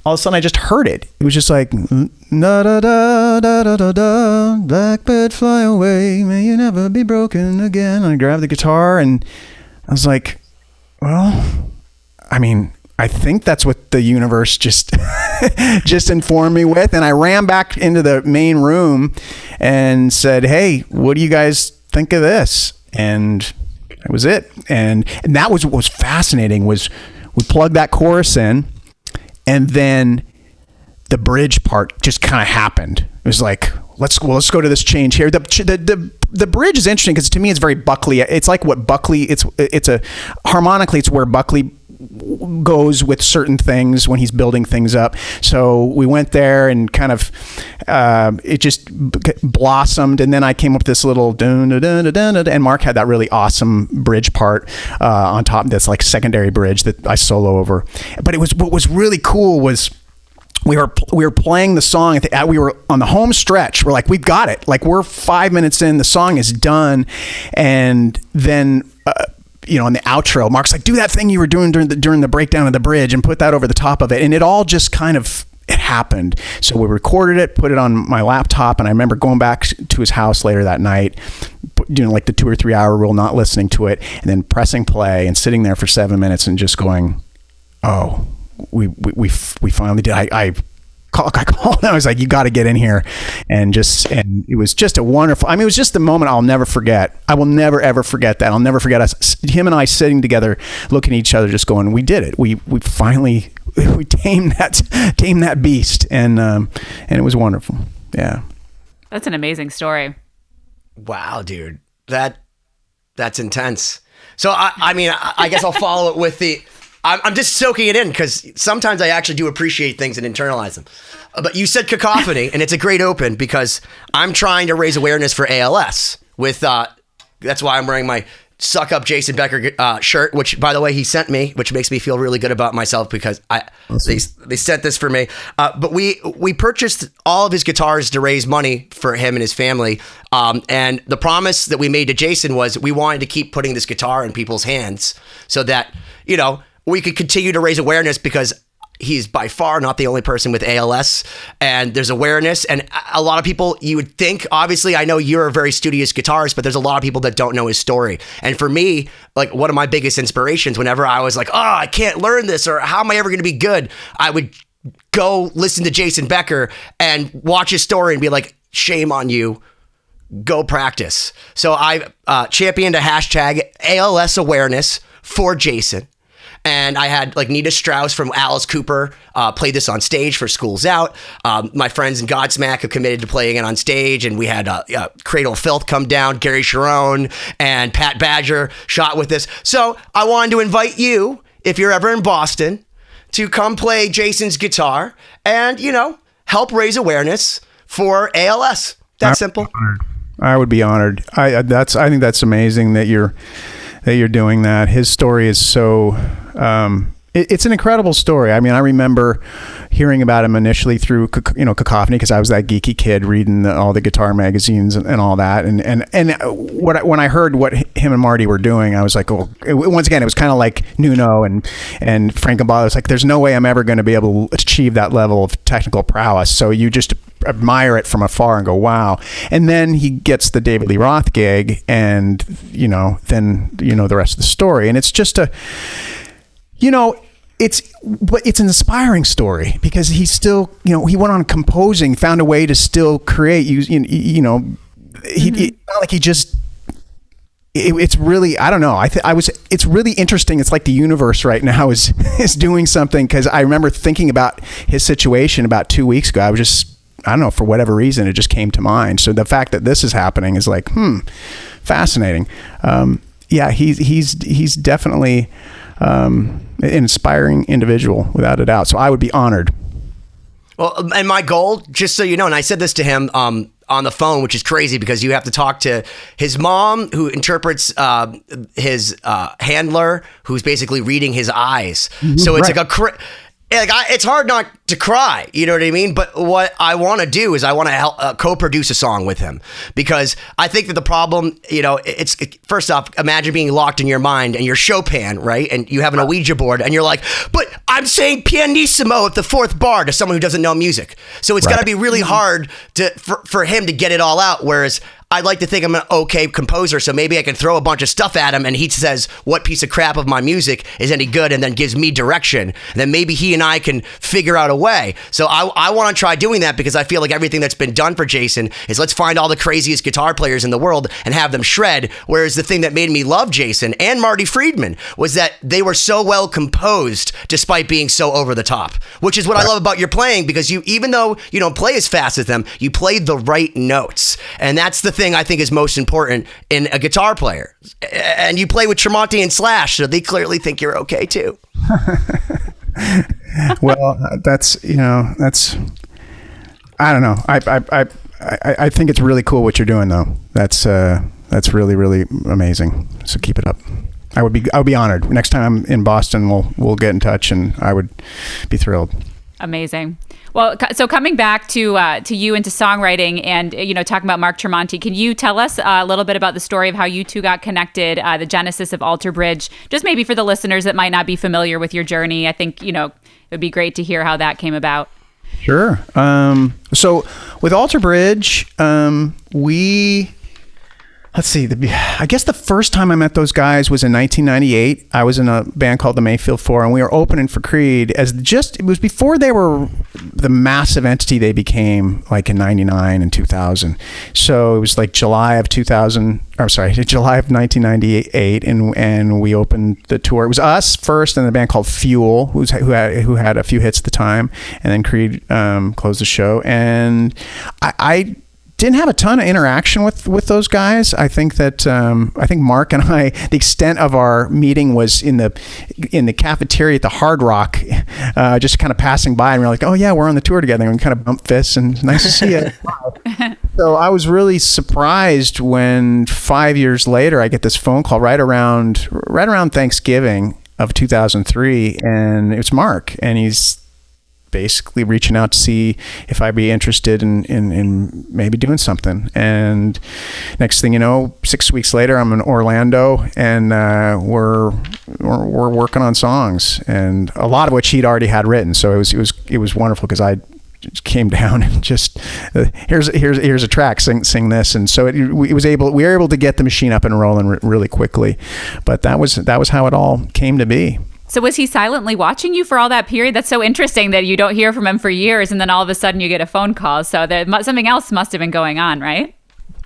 all of a sudden I just heard it. It was just like da da da da da da da, Blackbird fly away, may you never be broken again. And I grabbed the guitar and I was like, well, I mean, I think that's what the universe just informed me with. And I ran back into the main room and said, hey, what do you guys think of this? And that was it. And that was what was fascinating, was we plugged that chorus in, and then the bridge part just kind of happened. It was like, let's go to this change here. The bridge is interesting because to me it's very Buckley. It's like what Buckley, it's a harmonically, it's where Buckley goes with certain things when he's building things up. So we went there and kind of it just blossomed, and then I came up with this little dun, dun, dun, dun, dun, and Mark had that really awesome bridge part on top, that's like secondary bridge that I solo over. But it was, what was really cool was we were playing the song. We were on the home stretch. We're like, we've got it. Like, we're 5 minutes in, the song is done, and then on the outro, Mark's like, do that thing you were doing during the breakdown of the bridge and put that over the top of it. And it all just kind of, it happened. So we recorded it, put it on my laptop, and I remember going back to his house later that night, doing like the 2 or 3 hour rule, not listening to it, and then pressing play and sitting there for 7 minutes and just going, oh, we finally did. I called and I was like, you got to get in here. And it was just a wonderful, it was just the moment I'll never forget. I will never, ever forget that. I'll never forget him and I sitting together, looking at each other, just going, we did it. We finally, we tamed that beast. And it was wonderful. Yeah. That's an amazing story. Wow, dude. That's intense. So, I guess I'll follow it with I'm just soaking it in because sometimes I actually do appreciate things and internalize them. But you said cacophony, and it's a great open because I'm trying to raise awareness for ALS with, that's why I'm wearing my Suck Up Jason Becker shirt, which, by the way, he sent me, which makes me feel really good about myself because they sent this for me. But we purchased all of his guitars to raise money for him and his family. And the promise that we made to Jason was we wanted to keep putting this guitar in people's hands so that, we could continue to raise awareness because he's by far not the only person with ALS, and there's awareness. And a lot of people, you would think, obviously, I know you're a very studious guitarist, but there's a lot of people that don't know his story. And for me, like one of my biggest inspirations, whenever I was like, oh, I can't learn this, or how am I ever going to be good? I would go listen to Jason Becker and watch his story and be like, shame on you. Go practice. So I championed a hashtag ALS awareness for Jason. And I had like Nita Strauss from Alice Cooper play this on stage for Schools Out. My friends in Godsmack have committed to playing it on stage. And we had Cradle of Filth come down, Gary Sharon and Pat Badger shot with this. So I wanted to invite you, if you're ever in Boston, to come play Jason's guitar and, help raise awareness for ALS. That's simple. I would be honored. I think that's amazing that you're doing that. His story is so it's an incredible story. I mean, I remember hearing about him initially through Cacophony because I was that geeky kid reading all the guitar magazines and all that. And when I heard what him and Marty were doing, I was like, oh, once again, it was kind of like Nuno and Frankenbother. It's like, there's no way I'm ever going to be able to achieve that level of technical prowess. So you just admire it from afar and go, wow. And then he gets the David Lee Roth gig, and then the rest of the story. And it's just it's an inspiring story because he still, he went on composing, found a way to still create. It's not like he just. It's really, I don't know. It's really interesting. It's like the universe right now is doing something, because I remember thinking about his situation about 2 weeks ago. I don't know, for whatever reason, it just came to mind. So the fact that this is happening is like, fascinating. Yeah, he's definitely an inspiring individual, without a doubt. So I would be honored. Well, and my goal, just so you know, and I said this to him on the phone, which is crazy because you have to talk to his mom, who interprets his handler, who's basically reading his eyes. So it's right. It's hard not to cry, you know what I mean? But what I want to do is I want to help co-produce a song with him, because I think that the problem, it's first off, imagine being locked in your mind and you're Chopin, right? And you have an Ouija board and you're like, but I'm saying pianissimo at the fourth bar to someone who doesn't know music. So it's got to be really hard for him to get it all out. Whereas I'd like to think I'm an okay composer, so maybe I can throw a bunch of stuff at him and he says, what piece of crap of my music is any good, and then gives me direction. And then maybe he and I can figure out a way. So I want to try doing that, because I feel like everything that's been done for Jason is, let's find all the craziest guitar players in the world and have them shred. Whereas the thing that made me love Jason and Marty Friedman was that they were so well composed despite being so over the top, which is what I love about your playing, because even though you don't play as fast as them, you played the right notes. And that's the thing I think is most important in a guitar player. And you play with Tremonti and Slash, so they clearly think you're okay too. Well, that's I don't know. I think it's really cool what you're doing, though. That's really, really amazing. So keep it up. I would be honored. Next time I'm in Boston, we'll get in touch, and I would be thrilled. Amazing. Well, so coming back to you and to songwriting, and talking about Mark Tremonti, can you tell us a little bit about the story of how you two got connected, the genesis of Alter Bridge, just maybe for the listeners that might not be familiar with your journey? I think it would be great to hear how that came about. Sure. So with Alter Bridge, let's see. I guess the first time I met those guys was in 1998. I was in a band called the Mayfield Four, and we were opening for Creed. It was before they were the massive entity they became, like in '99 and 2000. So it was like July of 1998, and we opened the tour. It was us first, and a band called Fuel, who had a few hits at the time, and then Creed closed the show. And I didn't have a ton of interaction with those guys. I think that Mark and I, the extent of our meeting was in the cafeteria at the Hard Rock, just kind of passing by, and we were like, oh yeah, we're on the tour together, and we kind of bumped fists, and nice to see you. So I was really surprised when 5 years later I get this phone call right around Thanksgiving of 2003, and it's Mark, and he's basically reaching out to see if I'd be interested in maybe doing something. And next thing you know, 6 weeks later, I'm in Orlando, and we're working on songs, and a lot of which he'd already had written. So it was wonderful, because I just came down and just here's a track, sing this. And so we were able to get the machine up and rolling really quickly. But that was how it all came to be. So was he silently watching you for all that period? That's so interesting that you don't hear from him for years, and then all of a sudden you get a phone call. So something else must have been going on, right?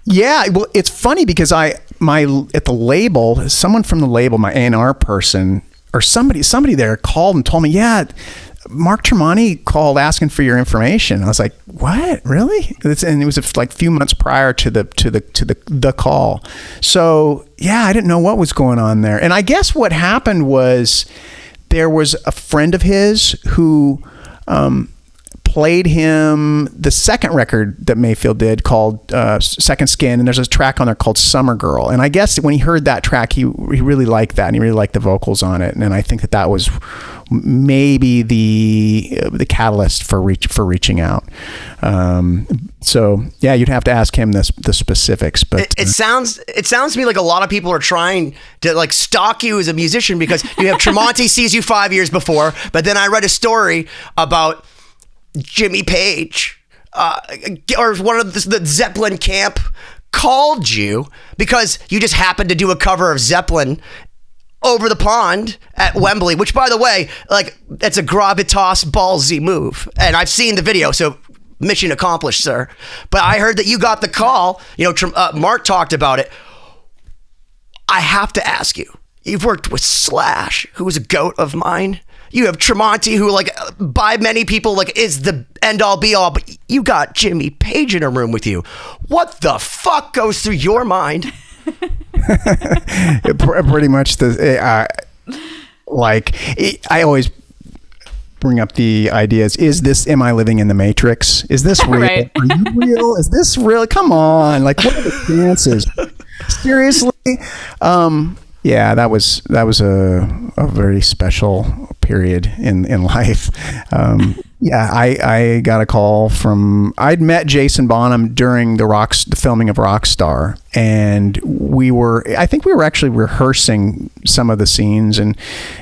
Yeah, well, it's funny because at the label, someone from the label, my A&R person, or somebody there called and told me, yeah, Mark Tremonti called asking for your information. I was like, what? Really? And it was like a few months prior to the call. So yeah, I didn't know what was going on there. And I guess what happened was there was a friend of his who played him the second record that Mayfield did called Second Skin, and there's a track on there called Summer Girl. And I guess when he heard that track, he really liked that, and he really liked the vocals on it. And I think that was maybe the catalyst for reaching out. So yeah, you'd have to ask him the specifics, but it sounds to me like a lot of people are trying to like stalk you as a musician, because you have Tremonti sees you 5 years before, but then I read a story about Jimmy Page, or one of the Zeppelin camp called you because you just happened to do a cover of Zeppelin over the pond at Wembley, which, by the way, like, that's a gravitas ballsy move. And I've seen the video, so mission accomplished, sir. But I heard that you got the call. Mark talked about it. I have to ask you, you've worked with Slash, who was a goat of mine. You have Tremonti, who, like, by many people, like, is the end-all be-all, but you got Jimmy Page in a room with you. What the fuck goes through your mind? Pretty much I always bring up the ideas. Am I living in the Matrix? Is this real? Right. Are you real? Is this real? Come on. Like, what are the chances? Seriously? Yeah, that was a very special period in life. Yeah, I got a call I'd met Jason Bonham during the filming of Rockstar, and I think we were actually rehearsing some of the scenes, and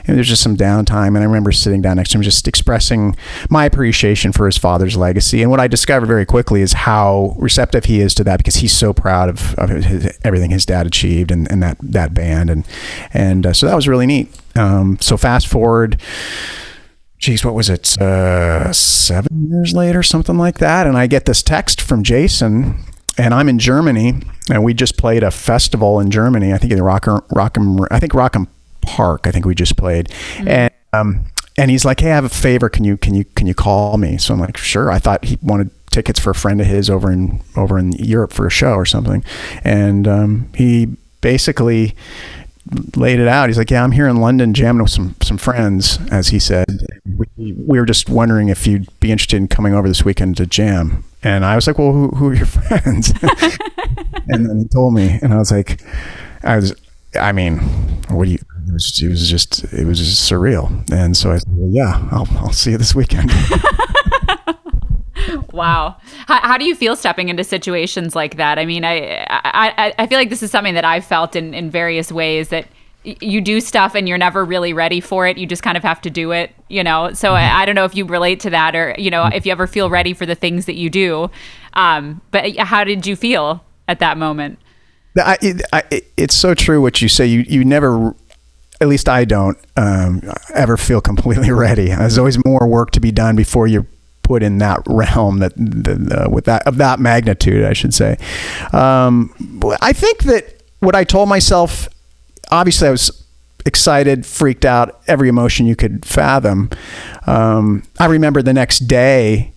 there's just some downtime, and I remember sitting down next to him just expressing my appreciation for his father's legacy. And what I discovered very quickly is how receptive he is to that, because he's so proud of everything his dad achieved and that band, and so that was really neat. So fast forward, geez, what was it? 7 years later, something like that. And I get this text from Jason, and I'm in Germany, and we just played a festival in Germany. I think in Rock'em Park. I think we just played, and he's like, "Hey, I have a favor. Can you call me?" So I'm like, "Sure." I thought he wanted tickets for a friend of his over in Europe for a show or something, and he basically laid it out. He's like, yeah, I'm here in London jamming with some friends, as he said. We were just wondering if you'd be interested in coming over this weekend to jam. And I was like, well, who are your friends? And then he told me, and I was like, I mean, it was just surreal. And so I said, well, yeah, I'll see you this weekend. Wow. How do you feel stepping into situations like that? I mean, I feel like this is something that I've felt in various ways, that you do stuff and you're never really ready for it. You just kind of have to do it, So I don't know if you relate to that, or, if you ever feel ready for the things that you do. But how did you feel at that moment? It's so true what you say. You never, at least I don't, ever feel completely ready. There's always more work to be done before you're put in that realm of that magnitude, I should say. I think that what I told myself, obviously I was excited, freaked out, every emotion you could fathom. I remember the next day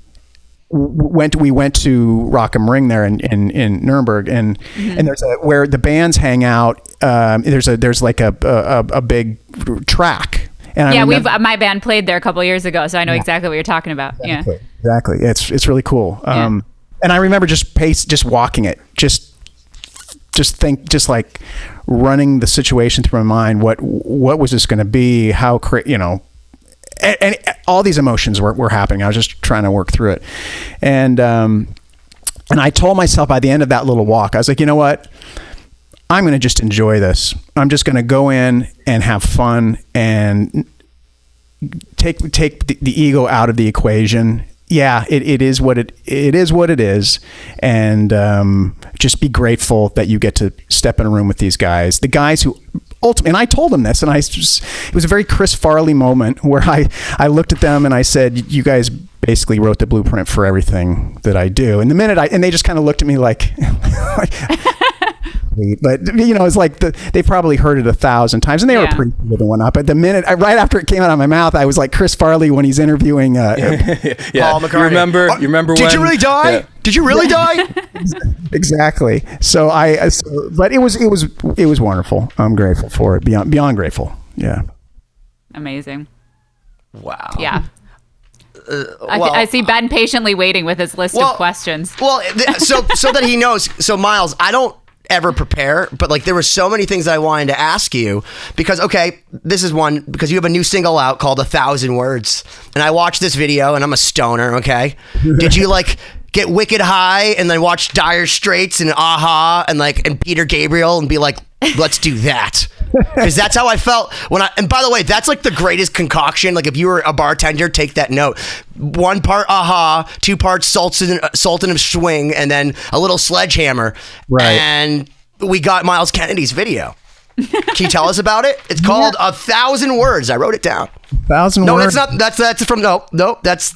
we went to Rock am Ring there in Nuremberg, and there's where the bands hang out. There's like a big track. And my band played there a couple of years ago, so I know exactly what you're talking about. Exactly. It's really cool. And I remember just walking it, just like running the situation through my mind. What was this going to be? How and all these emotions were happening. I was just trying to work through it, and I told myself by the end of that little walk, I was like, you know what? I'm going to just enjoy this. I'm just going to go in and have fun and take the ego out of the equation. Yeah, it is what it is, and just be grateful that you get to step in a room with these guys. The guys who ultimately, and I told them this, and it was a very Chris Farley moment where I looked at them and I said, you guys basically wrote the blueprint for everything that I do. And and they just kind of looked at me like but it's like they probably heard it 1,000 times, and they were pretty with the one up. At the minute, right after it came out of my mouth, I was like Chris Farley when he's interviewing Paul McCartney. You remember did when? you really die? Yeah. Did you really die? Exactly. So but it was wonderful. I'm grateful for it. Beyond grateful. Yeah. Amazing. Wow. Yeah. I see Ben patiently waiting with his list of questions. Well, so that he knows. So Myles, I don't ever prepare, but like there were so many things that I wanted to ask you because, okay, this is one, because you have a new single out called 1,000 Words, and I watched this video and I'm a stoner. Okay. Did you like get wicked high and then watch Dire Straits and Aha and Peter Gabriel and be like, let's do that? Because that's how I felt and by the way, that's like the greatest concoction. Like if you were a bartender, take that note. 1 part Aha, 2 parts Sultan of Swing, and then a little Sledgehammer. Right. And we got Myles Kennedy's video. Can you tell us about it? It's called 1,000 Words. I wrote it down. 1,000 No, words. that's not. That's from no. That's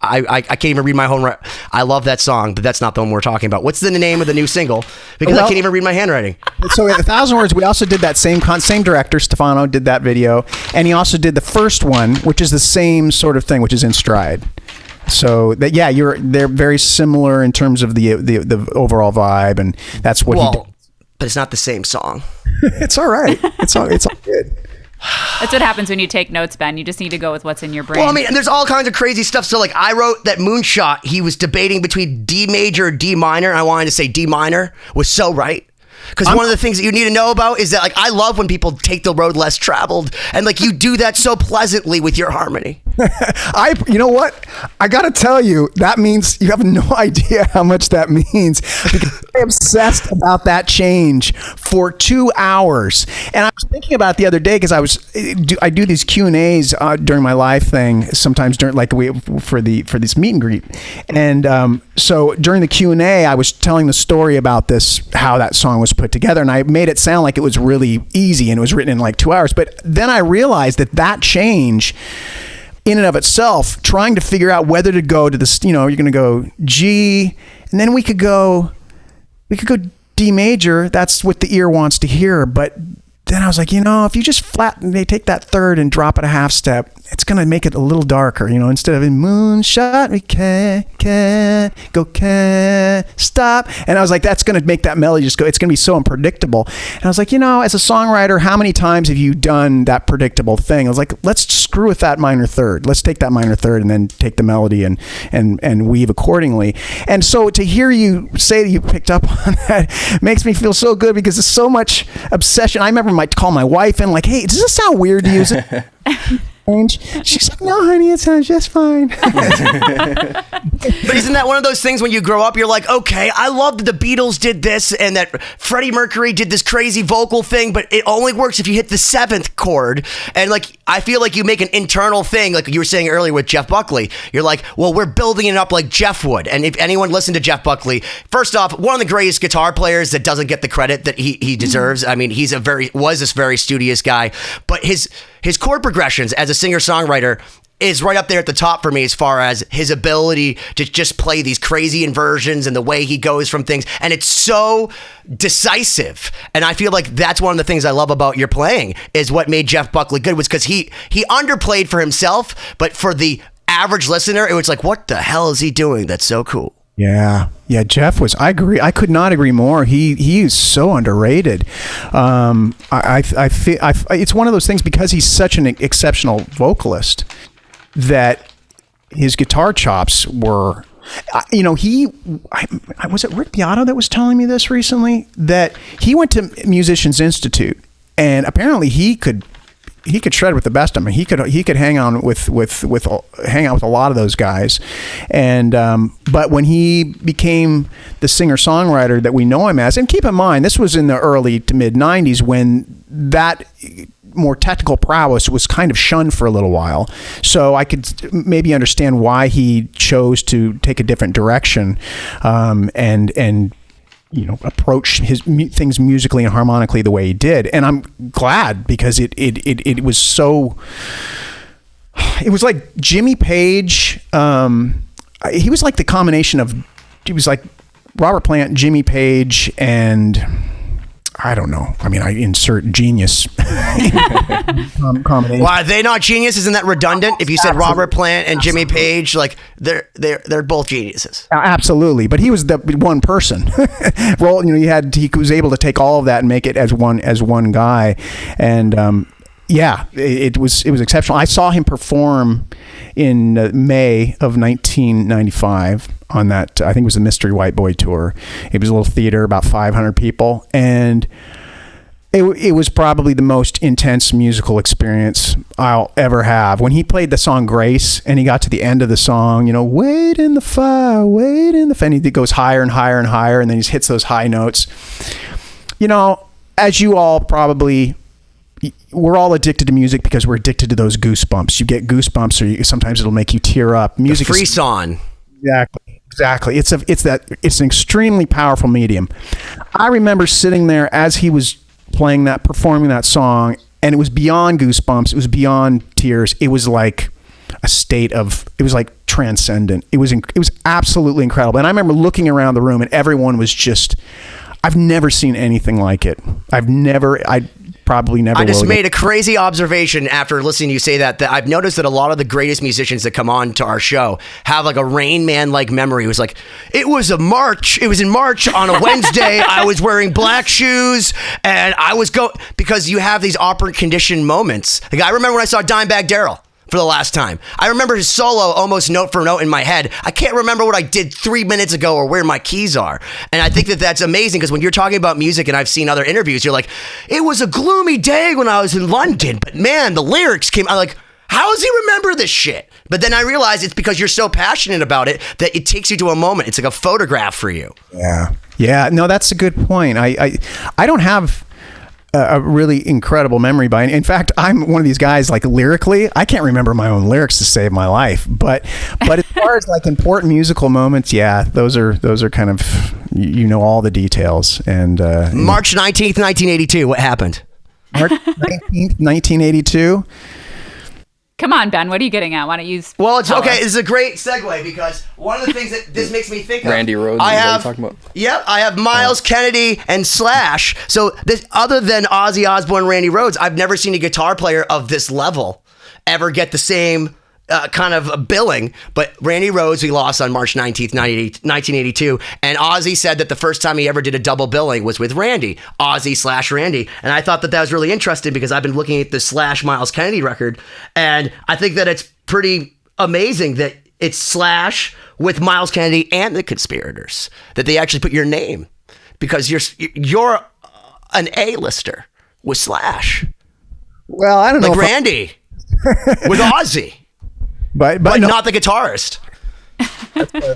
I can't even read my own. I love that song, but that's not the one we're talking about. What's the name of the new single? Because I can't even read my handwriting. So at 1,000 Words, we also did that same director, Stefano, did that video, and he also did the first one, which is the same sort of thing, which is In Stride. So that they're very similar in terms of the overall vibe, and that's what he did. But it's not the same song. It's all right. It's all good. That's what happens when you take notes, Ben. You just need to go with what's in your brain. Well, I mean, and there's all kinds of crazy stuff. So, like, I wrote that Moonshot. He was debating between D major or D minor. And I wanted to say D minor was so right. Because one of the things that you need to know about is that, like, I love when people take the road less traveled, and like you do that so pleasantly with your harmony. You know what? I gotta tell you, that means you have no idea how much that means. Because I'm obsessed about that change for 2 hours, and I was thinking about it the other day because I do these Q&As during my live thing sometimes during for this meet and greet, and so during the Q&A I was telling the story about how that song was put together, and I made it sound like it was really easy and it was written in like 2 hours. But then I realized that change in and of itself, trying to figure out whether to go to this, you're going to go G, and then we could go D major. That's what the ear wants to hear. But then I was like, if you just they take that third and drop it a half step, it's going to make it a little darker, instead of in moonshot, we can't stop. And I was like, that's going to make that melody just go, it's going to be so unpredictable. And I was like, as a songwriter, how many times have you done that predictable thing? I was like, let's screw with that minor third. Let's take that minor third and then take the melody and weave accordingly. And so to hear you say that you picked up on that makes me feel so good, because there's so much obsession. I remember I call my wife and like, hey, does this sound weird to use it? She's like, no, honey, it sounds just fine. But isn't that one of those things when you grow up, you're like, okay, I love that the Beatles did this and that Freddie Mercury did this crazy vocal thing, but it only works if you hit the 7th chord. And like, I feel like you make an internal thing, like you were saying earlier with Jeff Buckley. You're like, well, we're building it up like Jeff would. And if anyone listened to Jeff Buckley, first off, one of the greatest guitar players that doesn't get the credit that he deserves. I mean, was this very studious guy, but his chord progressions as a singer-songwriter is right up there at the top for me, as far as his ability to just play these crazy inversions and the way he goes from things. And it's so decisive. And I feel like that's one of the things I love about your playing, is what made Jeff Buckley good, was because he underplayed for himself, but for the average listener, it was like, what the hell is he doing? That's so cool. Yeah, Jeff was, I agree. I could not agree more. He is so underrated. I feel it's one of those things, because he's such an exceptional vocalist, that his guitar chops were, was it Rick Beato that was telling me this recently, that he went to Musicians Institute, and apparently he could shred with the best of them. He could hang out with a lot of those guys, and but when he became the singer-songwriter that we know him as, and keep in mind, this was in the early to mid 90s, when that more technical prowess was kind of shunned for a little while. So I could maybe understand why he chose to take a different direction, and approach his things musically and harmonically the way he did. And I'm glad, because it was so, it was like Jimmy Page. He was like the combination of, he was like Robert Plant, Jimmy Page, and I don't know. I mean, I insert genius combination. Why are they not genius? Isn't that redundant? If you said Robert Plant and Jimmy Page, like they're both geniuses. Absolutely, but he was the one person. He was able to take all of that and make it as one guy, and it was exceptional. I saw him perform in May of 1995 on that, I think it was the Mystery White Boy tour. It was a little theater, about 500 people, and it was probably the most intense musical experience I'll ever have. When he played the song Grace, and he got to the end of the song, wait in the fire, and he goes higher and higher and higher, and then he just hits those high notes. As you all probably, we're all addicted to music because we're addicted to those goosebumps. You get goosebumps, or sometimes it'll make you tear up. Music the frisson. Exactly. It's an extremely powerful medium. I remember sitting there as he was performing that song, and it was beyond goosebumps. It was beyond tears. It was like a state of, it was like transcendent. It was absolutely incredible. And I remember looking around the room, and everyone was just, I've never seen anything like it. I probably never. I just made a crazy observation after listening to you say that I've noticed that a lot of the greatest musicians that come on to our show have like a Rain Man like memory. It was like, it was in March on a Wednesday. I was wearing black shoes, and I was because you have these operant condition moments. Like, I remember when I saw Dimebag Darrell for the last time. I remember his solo almost note for note in my head. I can't remember what I did 3 minutes ago or where my keys are. And I think that that's amazing, because when you're talking about music, and I've seen other interviews, you're like, it was a gloomy day when I was in London, but man, the lyrics came. I'm like, how does he remember this shit? But then I realized it's because you're so passionate about it that it takes you to a moment. It's like a photograph for you. Yeah. No, that's a good point. I don't have a really incredible memory by. In fact, I'm one of these guys, like, lyrically, I can't remember my own lyrics to save my life. But as far as like important musical moments, yeah, those are kind of, all the details. And March 19th, 1982, what happened? March 19th, 1982. Come on, Ben. What are you getting at? Why don't you? Well, it's tell okay. us? This is a great segue because one of the things that this makes me think of. Randy Rhoads. I is that have. what you're talking about? Yep, I have Myles Kennedy and Slash. So this, other than Ozzy Osbourne, Randy Rhoads, I've never seen a guitar player of this level ever get the same kind of billing. But Randy Rhoads, we lost on March 19th, 1982. And Ozzy said that the first time he ever did a double billing was with Randy, Ozzy/Randy. And I thought that was really interesting because I've been looking at the Slash Myles Kennedy record. And I think that it's pretty amazing that it's Slash with Myles Kennedy and the Conspirators, that they actually put your name because you're an A-lister with Slash. Well, I don't know. Like Randy with Ozzy. But But no, not the guitarist.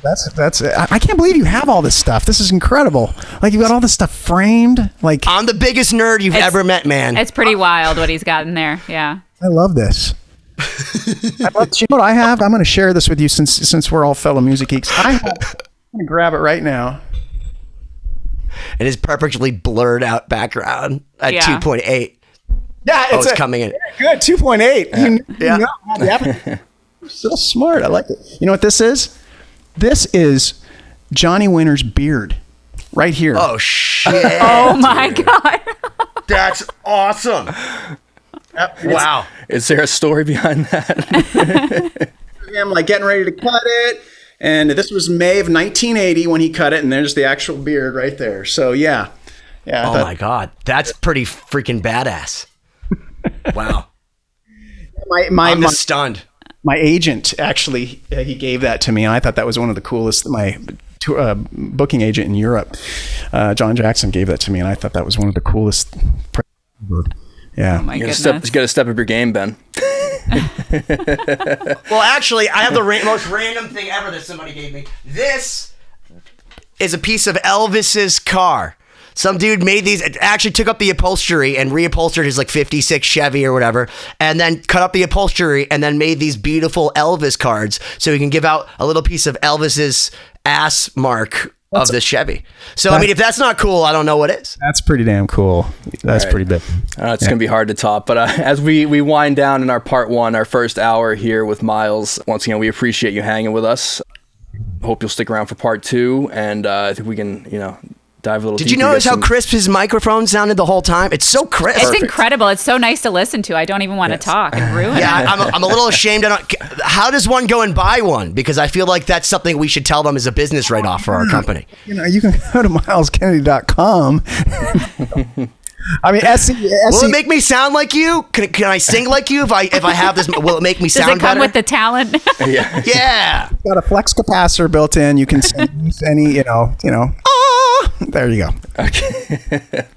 that's I can't believe you have all this stuff. This is incredible. Like you got all this stuff framed. Like I'm the biggest nerd you've It's- ever met, man. It's pretty wild what he's got in there. Yeah. I love this. You know what I have? I'm going to share this with you since we're all fellow music geeks. I'm going to grab it right now. And his perfectly blurred out background at Yeah. 2.8. Yeah, Oh, it's coming in. Good 2.8. You Yeah. know, yeah. So smart. I like it. You know what this is? This is Johnny Winter's beard right here. Oh, shit. Oh my God. That's awesome. Wow. Is there a story behind that? I'm like getting ready to cut it. And this was May of 1980 when he cut it. And there's the actual beard right there. So yeah. Yeah. Oh, my God. That's pretty freaking badass. Wow. I'm just stunned. My agent actually, he gave that to me. And I thought that was one of the coolest. My booking agent in Europe, John Jackson, gave that to me. And I thought that was one of the coolest. Yeah. Oh my You goodness. got to step up your game, Ben. Well, actually, I have the most random thing ever that somebody gave me. This is a piece of Elvis's car. Some dude made these, actually took up the upholstery and reupholstered his like 56 Chevy or whatever, and then cut up the upholstery and then made these beautiful Elvis cards so he can give out a little piece of Elvis's ass mark of the Chevy. So, I mean, if that's not cool, I don't know what is. That's pretty damn cool. That's pretty big. It's going to be hard to top. But as we wind down in our part one, our first hour here with Myles, once again, we appreciate you hanging with us. Hope you'll stick around for part two. And I think we can, dive a little Did deeper. you notice how crisp his microphone sounded the whole time? It's so crisp. It's incredible. It's so nice to listen to. I don't even want to talk and ruin Yeah, it. I'm a little ashamed. How does one go and buy one? Because I feel like that's something we should tell them as a business write-off for our company. You can go to MylesKennedy.com. I mean, Will it make me sound like you? Can I sing like you if I have this? Will it make me Does sound it come better? with the talent? Yeah. got a flex capacitor built in. You can send any, there you go.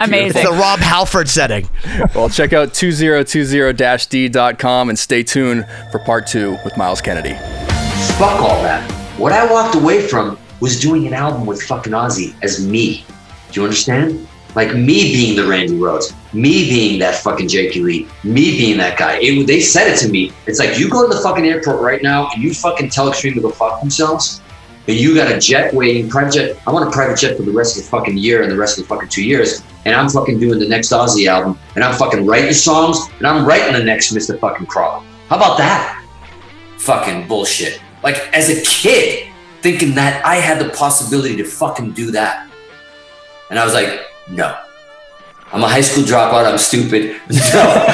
Amazing. It's the Rob Halford setting. Well, check out 2020-d.com and stay tuned for part two with Myles Kennedy. Fuck all that. What I walked away from was doing an album with fucking Ozzy as me. Do you understand? Like me being the Randy Rhoads, me being that fucking Jakey Lee, me being that guy. They said it to me. It's like, you go to the fucking airport right now and you fucking tell Extreme to go fuck themselves. And you got a jet waiting, private jet. I want a private jet for the rest of the fucking year and the rest of the fucking 2 years. And I'm fucking doing the next Ozzy album. And I'm fucking writing songs. And I'm writing the next Mr. fucking Crawler. How about that? Fucking bullshit. Like, as a kid, thinking that I had the possibility to fucking do that. And I was like, no. I'm a high school dropout. I'm stupid. No.